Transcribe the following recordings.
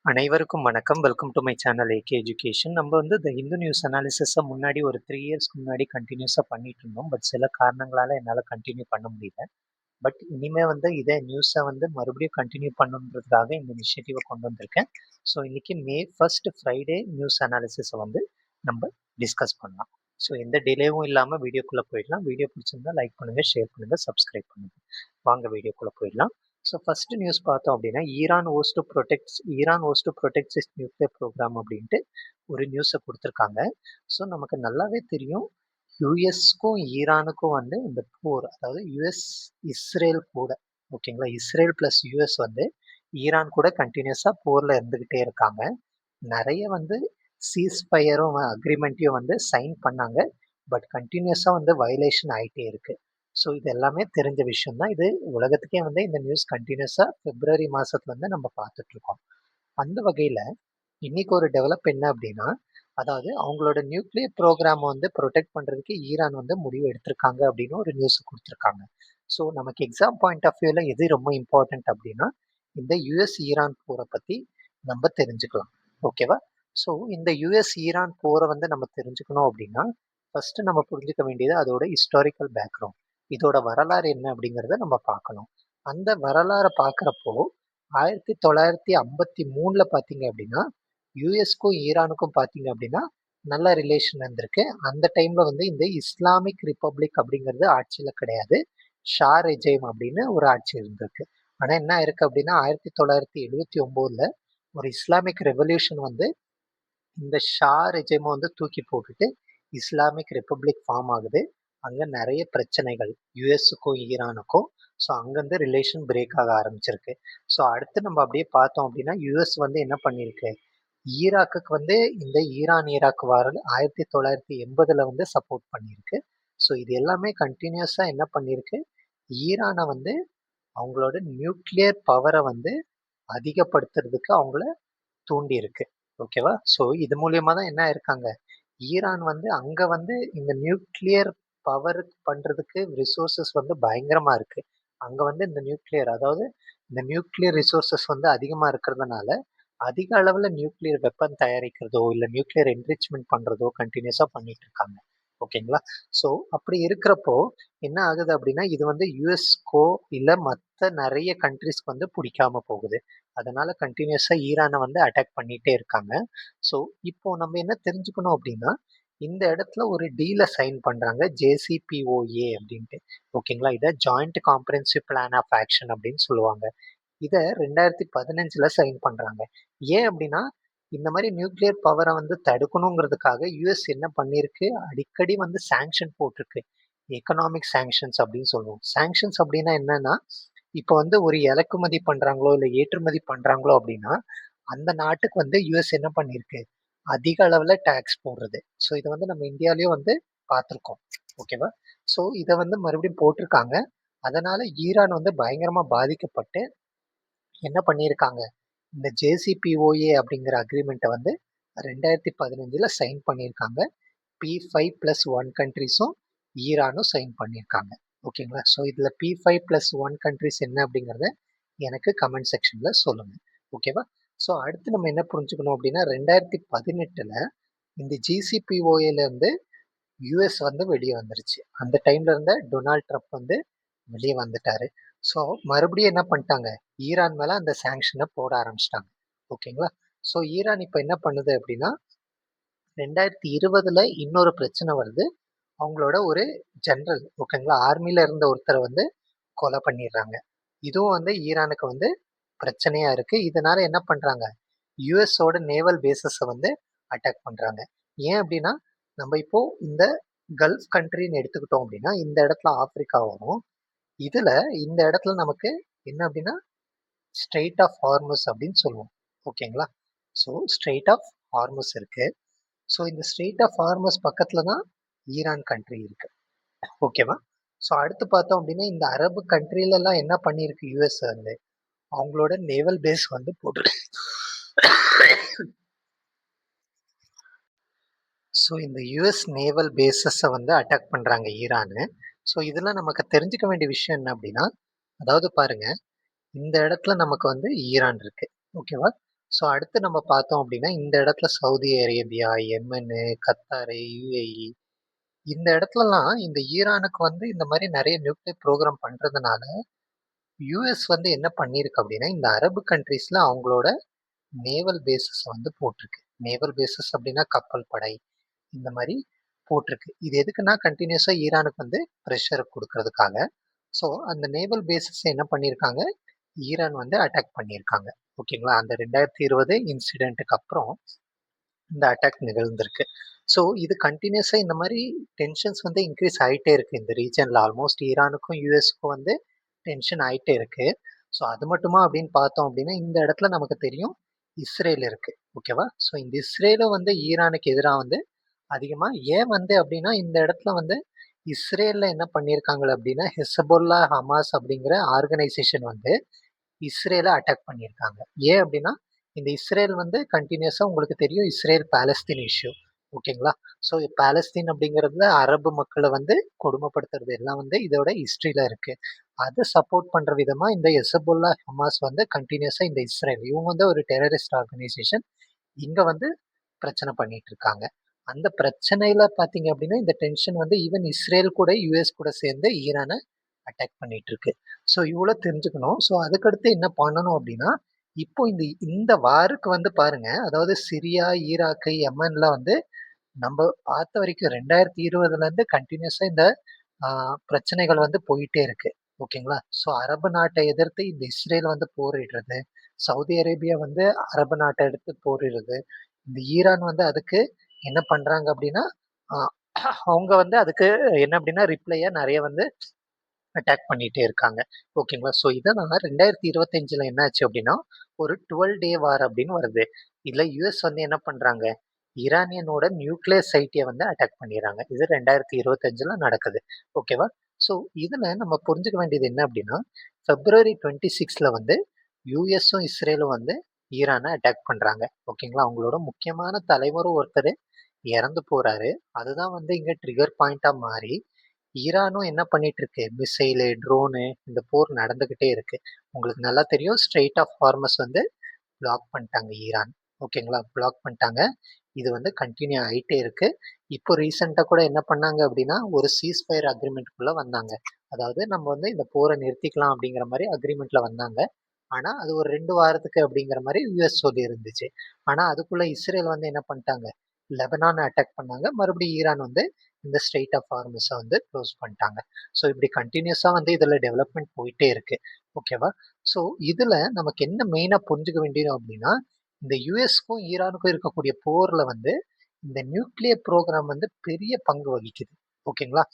அனைவருக்கும் வணக்கம். Welcome do my channel AK education. நம்ம வந்து இந்த ஹிந்து நியூஸ் அனாலிசிஸ முன்னாடி ஒரு 3 இயர்ஸ்க்கு முன்னாடி கன்டினியூஸா பண்ணிட்டுருந்தோம். பட் சில காரணங்களால என்னால கன்டின்யூ பண்ண முடியல. பட் இனிமே வந்து இதே நியூஸ வந்து மறுபடியும் கன்டின்யூ பண்ணணுன்றதுக்காக இந்த இனிஷியேட்டிவ கொண்டு வந்திருக்கேன். ஸோ இன்னைக்கு மே 1 ஃப்ரைடே நியூஸ் அனாலிசிஸ வந்து நம்ம டிஸ்கஸ் பண்ணலாம். ஸோ எந்த டிலேவும் இல்லாம வீடியோக்குள்ள போயிடலாம். வீடியோ பிடிச்சிருந்தா லைக் பண்ணுங்க, ஷேர் பண்ணுங்க, சப்ஸ்கிரைப் பண்ணுங்க. வாங்க வீடியோக்குள்ள போயிடலாம். ஸோ ஃபர்ஸ்ட் நியூஸ் பார்த்தோம் அப்படின்னா, Iran was to protect its nuclear programme அப்படின்ட்டு ஒரு நியூஸை கொடுத்துருக்காங்க. ஸோ நமக்கு நல்லாவே தெரியும், யூஎஸ்க்கும் ஈரானுக்கும் வந்து இந்த போர், அதாவது யூஎஸ் இஸ்ரேல் கூட, ஓகேங்களா, இஸ்ரேல் பிளஸ் யூஎஸ் வந்து ஈரான் கூட கண்டினியூஸாக போரில் இருந்துக்கிட்டே இருக்காங்க. நிறைய வந்து சீஸ்ஃபயரும் அக்ரிமெண்ட்டையும் வந்து சைன் பண்ணாங்க. பட் கண்டினியூஸாக வந்து வயலேஷன் ஆகிட்டே இருக்கு. ஸோ இது எல்லாமே தெரிஞ்ச விஷயம் தான். இது உலகத்துக்கே வந்து இந்த நியூஸ் கண்டினியூஸாக பிப்ரவரி மாதத்துல வந்து நம்ம பார்த்துட்ருக்கோம். அந்த வகையில் இன்னைக்கு ஒரு டெவலப் என்ன அப்படின்னா, அதாவது அவங்களோட நியூக்ளியர் ப்ரோக்ராம் வந்து ப்ரொடெக்ட் பண்ணுறதுக்கு ஈரான் வந்து முடிவு எடுத்திருக்காங்க அப்படின்னு ஒரு நியூஸ் கொடுத்துருக்காங்க. ஸோ நமக்கு எக்ஸாம் பாயிண்ட் ஆஃப் வியூவில் எது ரொம்ப இம்பார்ட்டன்ட் அப்படின்னா, இந்த யுஎஸ் ஈரான் போரை பற்றி நம்ம தெரிஞ்சுக்கலாம். ஓகேவா? ஸோ இந்த யுஎஸ் ஈரான் போரை வந்து நம்ம தெரிஞ்சுக்கணும் அப்படின்னா, ஃபர்ஸ்ட் நம்ம புரிஞ்சுக்க வேண்டியது அதோட ஹிஸ்டாரிக்கல் பேக்ரவுண்ட். இதோட வரலாறு என்ன அப்படிங்கிறத நம்ம பார்க்கணும். அந்த வரலாறை பார்க்குறப்போ 1953 பார்த்தீங்க அப்படின்னா, யூஎஸ்க்கும் ஈரானுக்கும் பார்த்தீங்க அப்படின்னா நல்ல ரிலேஷன் இருந்திருக்கு. அந்த டைம்ல வந்து இந்த இஸ்லாமிக் ரிப்பப்ளிக் அப்படிங்கிறது ஆட்சியில் கிடையாது. ஷா ரெஜைம் அப்படின்னு ஒரு ஆட்சி இருந்திருக்கு. ஆனால் என்ன இருக்கு அப்படின்னா, 1979ல ஒரு இஸ்லாமிக் ரெவல்யூஷன் வந்து இந்த ஷா ரெஜிமை வந்து தூக்கி போட்டுட்டு இஸ்லாமிக் ரிப்பப்ளிக் ஃபார்ம் ஆகுது. அங்கே நிறைய பிரச்சனைகள் யுஎஸ்ஸுக்கும் ஈரானுக்கும். ஸோ அங்கேருந்து ரிலேஷன் பிரேக் ஆக ஆரம்பிச்சிருக்கு. ஸோ அடுத்து நம்ம அப்படியே பார்த்தோம் அப்படின்னா, யுஎஸ் வந்து என்ன பண்ணியிருக்கு, ஈராக்குக்கு வந்து இந்த ஈராக் வார் 1980ல் வந்து சப்போர்ட் பண்ணியிருக்கு. ஸோ இது எல்லாமே கண்டினியூஸாக என்ன பண்ணியிருக்கு, ஈரானை வந்து அவங்களோட நியூக்ளியர் பவரை வந்து அதிகப்படுத்துறதுக்கு அவங்கள தூண்டி இருக்கு. ஓகேவா? ஸோ இது மூலியமா தான் என்ன இருக்காங்க, ஈரான் வந்து அங்க வந்து இந்த நியூக்ளியர் பவர் பண்றதுக்கு ரிசோர்சஸ் வந்து பயங்கரமா இருக்கு. அங்க வந்து இந்த நியூக்ளியர், அதாவது இந்த நியூக்ளியர் ரிசோர்சஸ் வந்து அதிகமா இருக்கிறதுனால அதிக அளவுல நியூக்ளியர் வெப்பன் தயாரிக்கிறதோ இல்ல நியூக்ளியர் என்ரிச்மெண்ட் பண்றதோ கண்டினியூஸா பண்ணிட்டு இருக்காங்க. ஓகேங்களா? ஸோ அப்படி இருக்கிறப்போ என்ன ஆகுது அப்படின்னா, இது வந்து யுஎஸ்கோ இல்ல மற்ற நிறைய கண்ட்ரிஸ்க்கு வந்து பிடிக்காம போகுது. அதனால கண்டினியூஸா ஈரானை வந்து அட்டாக் பண்ணிட்டே இருக்காங்க. ஸோ இப்போ நம்ம என்ன தெரிஞ்சுக்கணும் அப்படின்னா, இந்த இடத்துல ஒரு டீல சைன் பண்றாங்க, ஜேசிபிஓஏ அப்படின்ட்டு. ஓகேங்களா? இதை joint comprehensive plan of action அப்படின்னு சொல்லுவாங்க. இதை 2015ல சைன் பண்றாங்க. ஏன் அப்படின்னா, இந்த மாதிரி நியூக்ளியர் பவரை வந்து தடுக்கணுங்கிறதுக்காக யுஎஸ் என்ன பண்ணியிருக்கு, அடிக்கடி வந்து சாங்ஷன் போட்டிருக்கு. எக்கனாமிக் சாங்ஷன்ஸ் அப்படின்னு சொல்லுவோம். சாங்ஷன்ஸ் அப்படின்னா என்னன்னா, இப்போ வந்து ஒரு இறக்குமதி பண்றாங்களோ இல்லை ஏற்றுமதி பண்றாங்களோ அப்படின்னா, அந்த நாட்டுக்கு வந்து யுஎஸ் என்ன பண்ணியிருக்கு, அதிக அளவில் டேக்ஸ் போடுறது. ஸோ இதை வந்து நம்ம இந்தியாவிலேயும் வந்து பார்த்துருக்கோம். ஓகேவா? ஸோ இதை வந்து மறுபடியும் போட்டிருக்காங்க. அதனால ஈரான் வந்து பயங்கரமா பாதிக்கப்பட்டு என்ன பண்ணியிருக்காங்க, இந்த ஜேசிபிஓஏ அப்படிங்கிற அக்ரிமெண்ட்டை வந்து 2015ல் சைன் பண்ணியிருக்காங்க. P5+1 கண்ட்ரிஸும் ஈரானும் சைன் பண்ணியிருக்காங்க. ஓகேங்களா? ஸோ இதில் P5+1 கண்ட்ரிஸ் என்ன அப்படிங்கிறத எனக்கு கமெண்ட் செக்ஷனில் சொல்லுங்கள். ஓகேவா? ஸோ அடுத்து நம்ம என்ன புரிஞ்சுக்கணும் அப்படின்னா, 2018ல் இந்த ஜிசிபிஓஏலேருந்து யூஎஸ் வந்து வெளியே வந்துருச்சு. அந்த டைம்ல இருந்த டொனால்ட் ட்ரம்ப் வந்து வெளியே வந்துட்டாரு. ஸோ மறுபடியும் என்ன பண்ணிட்டாங்க, ஈரான் மேலே அந்த சாங்ஷனை போட ஆரம்பிச்சிட்டாங்க. ஓகேங்களா? ஸோ ஈரான் இப்போ என்ன பண்ணுது அப்படின்னா, 2020ல் இன்னொரு பிரச்சனை வருது. அவங்களோட ஒரு ஜென்ரல், ஓகேங்களா, ஆர்மியில் இருந்த ஒருத்தரை வந்து கொலை பண்ணிடுறாங்க. இதுவும் வந்து ஈரானுக்கு வந்து பிரச்சனையா இருக்கு. இதனால என்ன பண்றாங்க, யுஎஸோட நேவல் பேசஸை வந்து அட்டாக் பண்றாங்க. ஏன் அப்படின்னா, நம்ம இப்போ இந்த கல்ஃப் கண்ட்ரின்னு எடுத்துக்கிட்டோம் அப்படின்னா, இந்த இடத்துல ஆப்பிரிக்கா வரும். இதுல இந்த இடத்துல நமக்கு என்ன அப்படின்னா, ஸ்ட்ரெயிட் ஆஃப் ஹார்முஸ் அப்படின்னு சொல்லுவோம். ஓகேங்களா? ஸோ ஸ்ட்ரெயிட் ஆஃப் ஹார்முஸ் இருக்கு. ஸோ இந்த ஸ்ட்ரெயிட் ஆஃப் ஹார்முஸ் பக்கத்துல தான் ஈரான் கண்ட்ரி இருக்கு. ஓகேவா? ஸோ அடுத்து பார்த்தோம் அப்படின்னா, இந்த அரபு கண்ட்ரிலெல்லாம் என்ன பண்ணியிருக்கு யூஎஸ் வந்து, அவங்களோட நேவல் பேஸ் வந்து போட்டு ஸோ இந்த யுஎஸ் நேவல் பேஸஸை வந்து அட்டாக் பண்ணுறாங்க ஈரானு. ஸோ இதெல்லாம் நமக்கு தெரிஞ்சுக்க வேண்டிய விஷயம் என்ன அப்படின்னா, அதாவது பாருங்க, இந்த இடத்துல நமக்கு வந்து ஈரான் இருக்கு. ஓகேவா? ஸோ அடுத்து நம்ம பார்த்தோம் அப்படின்னா, இந்த இடத்துல சவுதி அரேபியா, யெமனு, கத்தாரு, யுஏஇ இந்த இடத்துலலாம் இந்த ஈரானுக்கு வந்து இந்த மாரி நெறைய நியூக்ளியர் ப்ரோகிராம் பண்றதுனால, யுஎஸ் வந்து என்ன பண்ணியிருக்கு அப்படின்னா, இந்த அரபு கண்ட்ரீஸ்ல அவங்களோட நேவல் பேஸஸ வந்து போட்டிருக்கு. நேவல் பேஸஸ் அப்படின்னா கப்பல் படை இந்த மாரி போட்டிருக்கு. இது எதுக்குன்னா கன்டினியூஸா ஈரானுக்கு வந்து பிரஷர் குடுக்கறதுக்காக. ஸோ அந்த நேவல் பேஸஸ என்ன பண்ணியிருக்காங்க, ஈரான் வந்து அட்டாக் பண்ணியிருக்காங்க. ஓகேங்களா? அந்த 2020 இன்சிடென்ட்க்கு அப்புறம் இந்த அட்டாக் நிகழ்ந்திருக்கு. ஸோ இது கன்டினியூஸா இந்த மாரி டென்ஷன்ஸ் வந்து இன்க்ரீஸ் ஆயிட்டே இருக்கு இந்த ரீஜியன்ல. ஆல்மோஸ்ட் ஈரானுக்கும், யுஎஸ்க்கும் வந்து டென்ஷன் ஆயிட்டே இருக்கு. ஸோ அது மட்டுமா அப்படின்னு பார்த்தோம் அப்படின்னா, இந்த இடத்துல நமக்கு தெரியும் இஸ்ரேல் இருக்கு. ஓகேவா? ஸோ இந்த இஸ்ரேலும் வந்து ஈரானுக்கு எதிரா வந்து அதிகமா ஏன் வந்து அப்படின்னா, இந்த இடத்துல வந்து இஸ்ரேல்ல என்ன பண்ணியிருக்காங்க அப்படின்னா, ஹெஸ்பொல்லா, ஹமாஸ் அப்படிங்கிற ஆர்கனைசேஷன் வந்து இஸ்ரேல அட்டாக் பண்ணியிருக்காங்க. ஏன் அப்படின்னா, இந்த இஸ்ரேல் வந்து கன்டினியூஸா உங்களுக்கு தெரியும் இஸ்ரேல் பாலஸ்தீன் இஷ்யூ. ஓகேங்களா? ஸோ பாலஸ்தீன் அப்படிங்கிறதுல அரபு மக்கள வந்து கொடுமைப்படுத்துறது எல்லாம் வந்து இதோட ஹிஸ்டரியில இருக்கு. அத சப்போர்ட் பண்ற விதமா இந்த ஹெஸ்புல்லா, ஹமாஸ் வந்து கன்டினியூஸா இந்த இஸ்ரேல் இவங்க வந்து ஒரு டெரரிஸ்ட் ஆர்கனைசேஷன். இங்க வந்து பிரச்சனை பண்ணிட்டு இருக்காங்க. அந்த பிரச்சனையில பார்த்தீங்க அப்படின்னா, இந்த டென்ஷன் வந்து ஈவன் இஸ்ரேல் கூட, யுஎஸ் கூட சேர்ந்து ஈரான அட்டாக் பண்ணிட்டு இருக்கு. ஸோ இவ்வளோ தெரிஞ்சுக்கணும். ஸோ அதுக்கடுத்து என்ன பண்ணணும் அப்படின்னா, இப்போ இந்த இந்த வாருக்கு வந்து பாருங்க, அதாவது சிரியா, ஈராக்கு, யெமன்ல வந்து நம்ம பார்த்த வரைக்கும் 2020லேருந்து கன்டினியூஸா இந்த பிரச்சனைகள் வந்து போயிட்டே இருக்கு. ஓகேங்களா? ஸோ அரபு நாட்டை எதிர்த்து இந்த இஸ்ரேல் வந்து போரிடுறது, சவுதி அரேபியா வந்து அரபு நாட்டை எடுத்து போரிடுறது, இந்த ஈரான் வந்து அதுக்கு என்ன பண்றாங்க அப்படின்னா, அ அவங்க வந்து அதுக்கு என்ன அப்படின்னா ரிப்ளையா நெறைய வந்து அட்டாக் பண்ணிட்டே இருக்காங்க. ஓகேங்களா? ஸோ இதனால 2025ல என்ன ஆச்சு அப்படின்னா, ஒரு 12 டே வார் அப்படின்னு வருது. இதுல யுஎஸ் வந்து என்ன பண்றாங்க, ஈரானியனோட நியூக்ளியர் சைட்ட வந்து அட்டாக் பண்ணிர்றாங்க. இது 2025ல நடக்குது. ஓகேவா? ஸோ இதுல நம்ம புரிஞ்சுக்க வேண்டியது என்ன அப்படின்னா, பிப்ரவரி 26ல வந்து யுஎஸும், இஸ்ரேலும் வந்து ஈரான அட்டாக் பண்றாங்க. ஓகேங்களா? அவங்களோட முக்கியமான தலைவரும் ஒருத்தரு இறந்து போறாரு. அதுதான் வந்து இங்க ட்ரிகர் பாயிண்ட்டா மாறி ஈரானும் என்ன பண்ணிட்டு இருக்கு, மிசைலு, ட்ரோனு இந்த போர் நடந்துகிட்டே இருக்கு. உங்களுக்கு நல்லா தெரியும் ஸ்ட்ரெய்ட் ஆஃப் ஹார்மஸ் வந்து பிளாக் பண்ணிட்டாங்க ஈரான். ஓகேங்களா? பிளாக் பண்ணிட்டாங்க. இது வந்து கன்டின்யூ ஆயிட்டே இருக்கு. இப்போ ரீசென்ட்டா கூட என்ன பண்ணாங்க அப்படின்னா, ஒரு சீஸ் ஃபயர் அக்ரீமெண்ட்குள்ள வந்தாங்க. அதாவது நம்ம வந்து இந்த போர நிறுத்திக்கலாம் அப்படிங்கிற மாரி அக்ரீமெண்ட்ல வந்தாங்க. ஆனா, அது ஒரு 2 வாரத்துக்கு அப்படிங்கிற மாரி யுஎஸ் சொல்லி இருந்துச்சு. ஆனா, அதுக்குள்ள இஸ்ரேல் வந்து என்ன பண்ணிட்டாங்க, லெபனான அட்டாக் பண்ணாங்க. மறுபடியும் ஈரான் வந்து இந்த ஸ்ட்ரெய்ட் ஆஃப் ஹார்மஸ வந்து க்ளோஸ் பண்ணிட்டாங்க. ஸோ இப்படி கன்டினியூஸா வந்து இதுல டெவலப்மெண்ட் போயிட்டே இருக்கு. ஓகேவா? ஸோ இதுல நமக்கு என்ன மெயினா புரிஞ்சுக்க வேண்டியது அப்படின்னா, இந்த யுஎஸ்க்கும், ஈரானுக்கும் இருக்கக்கூடிய போர்ல வந்து இந்த நியூக்ளியர் ப்ரோகிராம் வந்து பெரிய பங்கு வகிக்குது. ஓகேங்களா?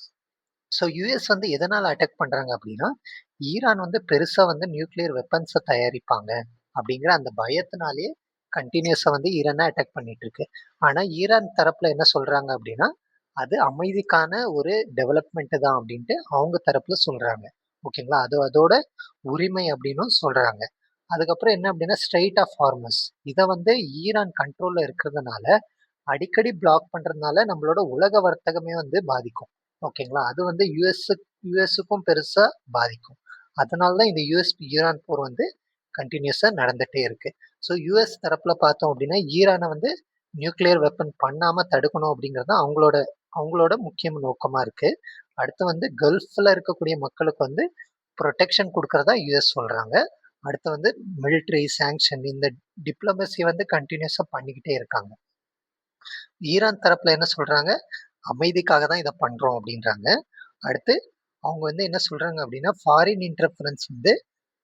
ஸோ யுஎஸ் வந்து எதனால அட்டாக் பண்றாங்க அப்படின்னா, ஈரான் வந்து பெருசா வந்து நியூக்ளியர் வெப்பன்ஸ தயாரிப்பாங்க அப்படிங்கிற அந்த பயத்தினாலேயே கன்டினியூஸா வந்து ஈரான அட்டாக் பண்ணிட்டு இருக்கு. ஆனா ஈரான் தரப்புல என்ன சொல்றாங்க அப்படின்னா, அது அமைதிக்கான ஒரு டெவலப்மெண்ட் தான் அப்படின்ட்டு அவங்க தரப்புல சொல்றாங்க. ஓகேங்களா? அது அதோட உரிமை அப்படின்னும் சொல்றாங்க. அதுக்கப்புறம் என்ன அப்படின்னா, ஸ்ட்ரெய்ட் ஆஃப் ஹார்மஸ் இத வந்து ஈரான் கண்ட்ரோல்ல இருக்கிறதுனால, அடிக்கடி பிளாக் பண்றதுனால நம்மளோட உலக வர்த்தகமே வந்து பாதிக்கும். ஓகேங்களா? அது வந்து யுஎஸ்ஸுக்கும் பெருசா பாதிக்கும். அதனால தான் இந்த யுஎஸ் ஈரான் போர் வந்து கன்டினியூஸா நடந்துட்டே இருக்கு. ஸோ யுஎஸ் தரப்புல பார்த்தோம் அப்படின்னா, ஈரான வந்து நியூக்ளியர் வெப்பன் பண்ணாம தடுக்கணும் அப்படிங்கிறது தான் அவங்களோட அவங்களோட முக்கிய நோக்கமா இருக்கு. அடுத்து வந்து கல்ஃப்ல இருக்கக்கூடிய மக்களுக்கு வந்து புரொடெக்ஷன் குடுக்கிறதா யுஎஸ் சொல்றாங்க. அடுத்து வந்து மிலிட்டரி சாங்ஷன் இந்த டிப்ளோமசி வந்து கன்டினியூஸா பண்ணிக்கிட்டே இருக்காங்க. ஈரான் தரப்புல என்ன சொல்றாங்க, அமைதிக்காக தான் இத பண்றோம் அப்படின்றாங்க. அடுத்து அவங்க வந்து என்ன சொல்றாங்க அப்படின்னா, ஃபாரின் இன்டர்ஃபரன்ஸ் வந்து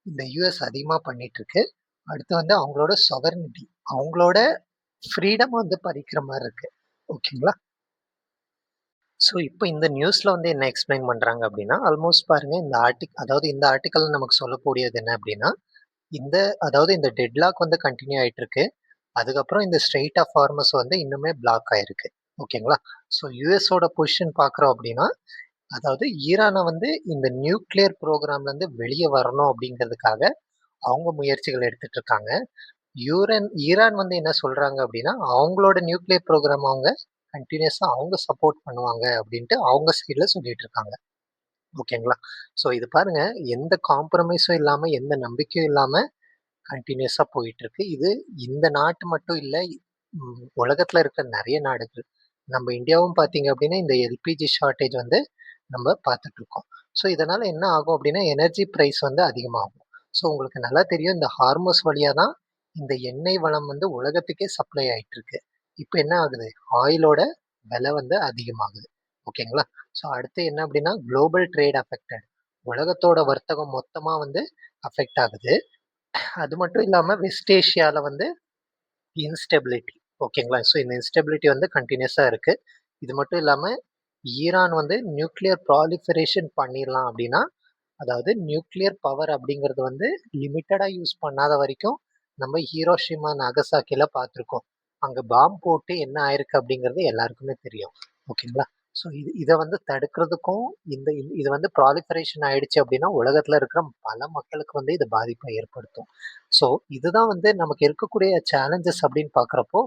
இந்த யுஎஸ் அதிகமா பண்ணிட்டு இருக்கு. அடுத்து வந்து அவங்களோட சொவரெனிட்டி அவங்களோட ஃப்ரீடம் வந்து பறிக்கிற மாரி இருக்கு. ஓகேங்களா? ஸோ இப்ப இந்த நியூஸ்ல வந்து என்ன எக்ஸ்ப்ளைன் பண்றாங்க அப்படின்னா, ஆல்மோஸ்ட் பாருங்க இந்த அதாவது இந்த ஆர்டிக்கல்ல நமக்கு சொல்லக்கூடியது என்ன அப்படின்னா, இந்த அதாவது இந்த டெட்லாக் வந்து கன்டின்யூ ஆயிட்டு இருக்கு. அதுக்கப்புறம் இந்த ஸ்ட்ரெய்ட் ஆஃப் ஹார்மஸ் வந்து இன்னுமே பிளாக் ஆயிருக்கு. ஓகேங்களா? ஸோ யுஎஸோட பொசிஷன் பார்க்குறோம் அப்படின்னா, அதாவது ஈரான வந்து இந்த நியூக்ளியர் ப்ரோகிராம்லேருந்து வெளிய வரணும் அப்படிங்கிறதுக்காக அவங்க முயற்சிகள் எடுத்துட்டு இருக்காங்க. ஈரான் வந்து என்ன சொல்றாங்க அப்படின்னா, அவங்களோட நியூக்ளியர் ப்ரோகிராம் அவங்க கன்டினியூஸா அவங்க சப்போர்ட் பண்ணுவாங்க அப்படின்ட்டு அவங்க சைட்ல சொல்லிட்டு இருக்காங்க. ஓகேங்களா? ஸோ இது பாருங்க எந்த காம்ப்ரமைஸும் இல்லாம, எந்த நம்பிக்கையும் இல்லாம கன்டினியூஸா போயிட்டுருக்கு. இது இந்த நாட்டு மட்டும் இல்ல, உலகத்துல இருக்க நெறைய நாடுகள். நம்ம இந்தியாவும் பார்த்தீங்க அப்டின்னா, இந்த எல்பிஜி ஷார்டேஜ் வந்து நம்ம பார்த்துட்டுருக்கோம். ஸோ இதனால என்ன ஆகும் அப்டின்னா, எனர்ஜி பிரைஸ் வந்து அதிகமாகும். ஸோ உங்களுக்கு நல்லா தெரியும் இந்த ஹார்மோஸ் வழியா தான் இந்த எண்ணெய் வளம் வந்து உலகத்துக்கே சப்ளை ஆயிட்டுருக்கு. இப்ப என்ன ஆகுது? ஆயிலோட விலை வந்து அதிகமாகுது. ஓகேங்களா? ஸோ அடுத்து என்ன அப்டின்னா, குளோபல் ட்ரேட் அஃபெக்டட். உலகத்தோட வர்த்தகம் மொத்தமா வந்து அஃபெக்ட் ஆகுது. அது மட்டும் இல்லாம வெஸ்ட் ஏஷியால வந்து இன்ஸ்டெபிலிட்டி. ஓகேங்களா? ஸோ இந்த இன்ஸ்டெபிலிட்டி வந்து கன்டினியூஸா இருக்கு. இது மட்டும் இல்லாம ஈரான் வந்து நியூக்ளியர் ப்ராலிஃபரேஷன் பண்ணிரலாம் அப்டின்னா, அதாவது நியூக்ளியர் பவர் அப்படிங்கிறது வந்து லிமிட்டடா யூஸ் பண்ணாத வரைக்கும் நம்ம ஹீரோஷிமா, நாகசாக்கில பார்த்துருக்கோம். அங்க பாம் போட்டு என்ன ஆயிருக்கு அப்படிங்கிறது எல்லாருக்குமே தெரியும். ஓகேங்களா? ஸோ இத வந்து தடுக்கிறதுக்கும் இந்த இது வந்து ப்ராலிஃபரேஷன் ஆயிடுச்சு அப்படின்னா, உலகத்துல இருக்கிற பல மக்களுக்கு வந்து இது பாதிப்பை ஏற்படுத்தும். ஸோ இதுதான் வந்து நமக்கு இருக்கக்கூடிய சேலஞ்சஸ் அப்படின்னு பார்க்குறப்போ,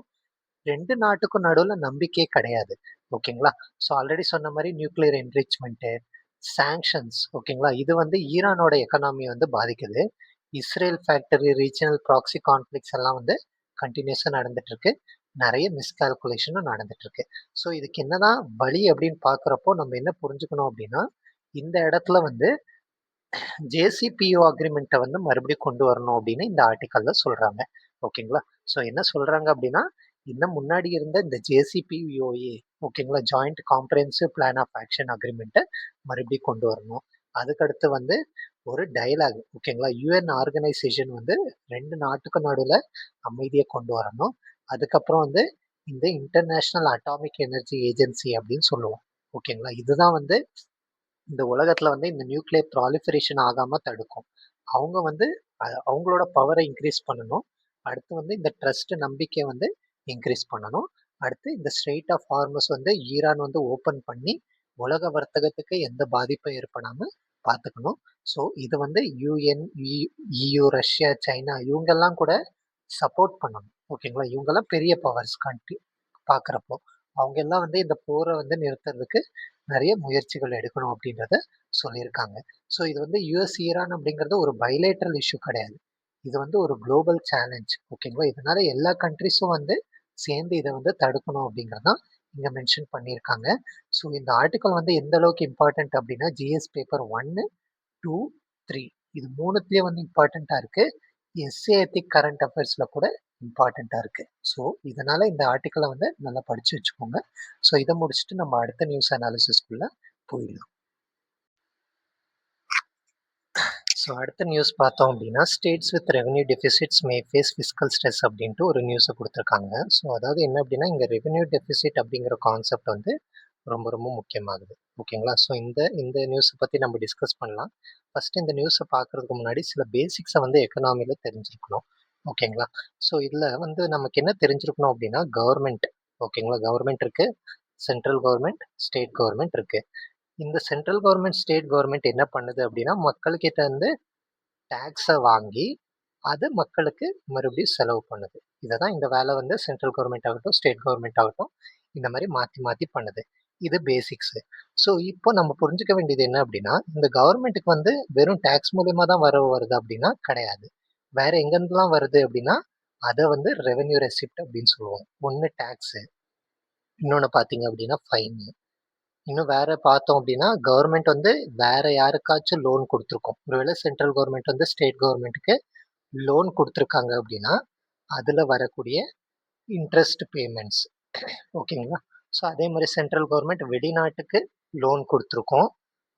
2 நாட்டுக்கும் நடுவுல நம்பிக்கையே கிடையாது. ஓகேங்களா? ஸோ ஆல்ரெடி சொன்ன மாரி நியூக்ளியர் என்ரிச்மென்ட்டு, சாங்ஷன்ஸ் ஓகேங்களா? இது வந்து ஈரானோட எக்கானமிய வந்து பாதிக்குது. Israel factory, regional proxy conflicts எல்லாம் வந்து கன்டினியூஸா நடந்துட்டுருக்கு. நெறைய மிஸ்கால்குலேஷனும் நடந்துட்டுருக்கு. ஸோ இதுக்கு என்னதான் வழி அப்படின்னு பார்க்குறப்போ, நம்ம என்ன புரிஞ்சுக்கணும் அப்படின்னா, இந்த இடத்துல வந்து ஜேசிபிஓ அக்ரிமெண்ட்ட வந்து மறுபடியும் கொண்டு வரணும் அப்படின்னு இந்த ஆர்டிக்கல்ல சொல்றாங்க. ஓகேங்களா? ஸோ என்ன சொல்றாங்க அப்படின்னா, இன்னும் முன்னாடி இருந்த இந்த ஜேசிபிஓஏ ஓகேங்களா? Joint comprehensive plan of action அக்ரிமெண்ட்ட மறுபடியும் கொண்டு வரணும். அதுக்கடுத்து வந்து ஒரு டயலாக் ஓகேங்களா? யுஎன் ஆர்கனைசேஷன் வந்து 2 நாட்டுக்கும் நடுவுல அமைதிய கொண்டு வரணும். அதுக்கப்புறம் வந்து இந்த இன்டர்நேஷனல் அட்டாமிக் எனர்ஜி ஏஜென்சி அப்படின்னு சொல்லுவோம். ஓகேங்களா? இதுதான் வந்து இந்த உலகத்துல வந்து இந்த நியூக்ளியர் ப்ராலிஃபரேஷன் ஆகாம தடுக்கும். அவங்க வந்து அவங்களோட பவரை இன்க்ரீஸ் பண்ணணும். அடுத்து வந்து இந்த ட்ரஸ்ட் நம்பிக்கைய வந்து இன்க்ரீஸ் பண்ணணும். அடுத்து இந்த ஸ்ட்ரெய்ட் ஆஃப் ஹார்மஸ் வந்து ஈரான் வந்து ஓப்பன் பண்ணி உலக வர்த்தகத்துக்கு எந்த பாதிப்பும் ஏற்படாம பார்த்துக்கணும். ஸோ இது வந்து யுஎன், இயு, ரஷ்யா, சைனா இவங்கெல்லாம் கூட சப்போர்ட் பண்ணணும். ஓகேங்களா? இவங்கெல்லாம் பெரிய பவர்ஸ் கண்ட்ரி பார்க்குறப்போ. அவங்க எல்லாம் வந்து இந்த போரை வந்து நிறுத்துறதுக்கு நிறைய முயற்சிகள் எடுக்கணும் அப்படின்றத சொல்லியிருக்காங்க. ஸோ இது வந்து யுஎஸ் ஈரான் அப்படிங்கிறது ஒரு பைலேட்ரல் இஷ்யூ கிடையாது. இது வந்து ஒரு குளோபல் சேலஞ்ச் ஓகேங்களா? இதனால எல்லா கண்ட்ரிஸும் வந்து சேர்ந்து இதை வந்து தடுக்கணும் அப்படிங்கிறது தான் இங்க மென்ஷன் பண்ணியிருக்காங்க. ஸோ இந்த ஆர்டிக்கல் வந்து எந்த அளவுக்கு இம்பார்ட்டன்ட் அப்படின்னா ஜிஎஸ் பேப்பர் 1, 2, 3 இது மூணுத்துலயும் வந்து இம்பார்ட்டண்டா இருக்கு. எஸ்ஏ எத்திக் கரண்ட் அஃபேர்ஸ்ல கூட இம்பார்ட்டண்டா இருக்கு. ஸோ இதனால இந்த ஆர்டிக்கலை வந்து நல்லா படிச்சு வச்சுக்கோங்க. ஸோ இதை முடிச்சுட்டு நம்ம அடுத்த நியூஸ் அனாலிசிஸ்குள்ள போயிடலாம். ஸோ அடுத்த நியூஸ் பார்த்தோம் அப்படின்னா states with revenue deficits may face fiscal stress அப்படின்ட்டு ஒரு நியூஸை கொடுத்துருக்காங்க. ஸோ அதாவது என்ன அப்படின்னா இங்கே ரெவன்யூ டெபிசிட் அப்படிங்கிற கான்செப்ட் வந்து ரொம்ப ரொம்ப முக்கியமாகுது. ஓகேங்களா? ஸோ இந்த இந்த நியூஸை பற்றி நம்ம டிஸ்கஸ் பண்ணலாம். ஃபஸ்ட்டு இந்த நியூஸை பார்க்குறதுக்கு முன்னாடி சில பேசிக்ஸை வந்து எக்கனாமியில் தெரிஞ்சிருக்கணும். ஓகேங்களா? ஸோ இதில் வந்து நமக்கு என்ன தெரிஞ்சிருக்கணும் அப்படின்னா கவர்மெண்ட் ஓகேங்களா? கவர்மெண்ட் இருக்குது, சென்ட்ரல் கவர்மெண்ட், ஸ்டேட் கவர்மெண்ட் இருக்குது. இந்த சென்ட்ரல் கவர்மெண்ட், ஸ்டேட் கவர்மெண்ட் என்ன பண்ணுது அப்படின்னா மக்கள்கிட்ட இருந்து டேக்ஸை வாங்கி அது மக்களுக்கு மறுபடியும் செலவு பண்ணுது. இதை தான் இந்த வேலை வந்து சென்ட்ரல் கவர்மெண்ட் ஆகட்டும், ஸ்டேட் கவர்மெண்ட் ஆகட்டும் இந்த மாதிரி மாற்றி மாற்றி பண்ணுது. இது பேசிக்ஸு. ஸோ இப்போ நம்ம புரிஞ்சுக்க வேண்டியது என்ன அப்படின்னா இந்த கவர்மெண்ட்டுக்கு வந்து வெறும் டேக்ஸ் மூலியமா தான் வரவு வருது அப்படின்னா கிடையாது. வேற எங்கேருந்துலாம் வருது அப்படின்னா அதை வந்து ரெவென்யூ ரெசிப்ட் அப்படின்னு சொல்லுவோம். ஒன்று டேக்ஸு, இன்னொன்று பார்த்தீங்க அப்படின்னா ஃபைனு, இன்னும் வேற பார்த்தோம் அப்படின்னா கவர்மெண்ட் வந்து வேற யாருக்காச்சும் லோன் கொடுத்துருக்கோம். ஒருவேளை சென்ட்ரல் கவர்மெண்ட் வந்து ஸ்டேட் கவர்மெண்ட்டுக்கு லோன் கொடுத்துருக்காங்க அப்படின்னா அதில் வரக்கூடிய இன்ட்ரெஸ்ட் பேமெண்ட்ஸ் ஓகேங்களா? ஸோ அதே மாதிரி சென்ட்ரல் கவர்மெண்ட் வெளிநாட்டுக்கு லோன் கொடுத்துருக்கோம்,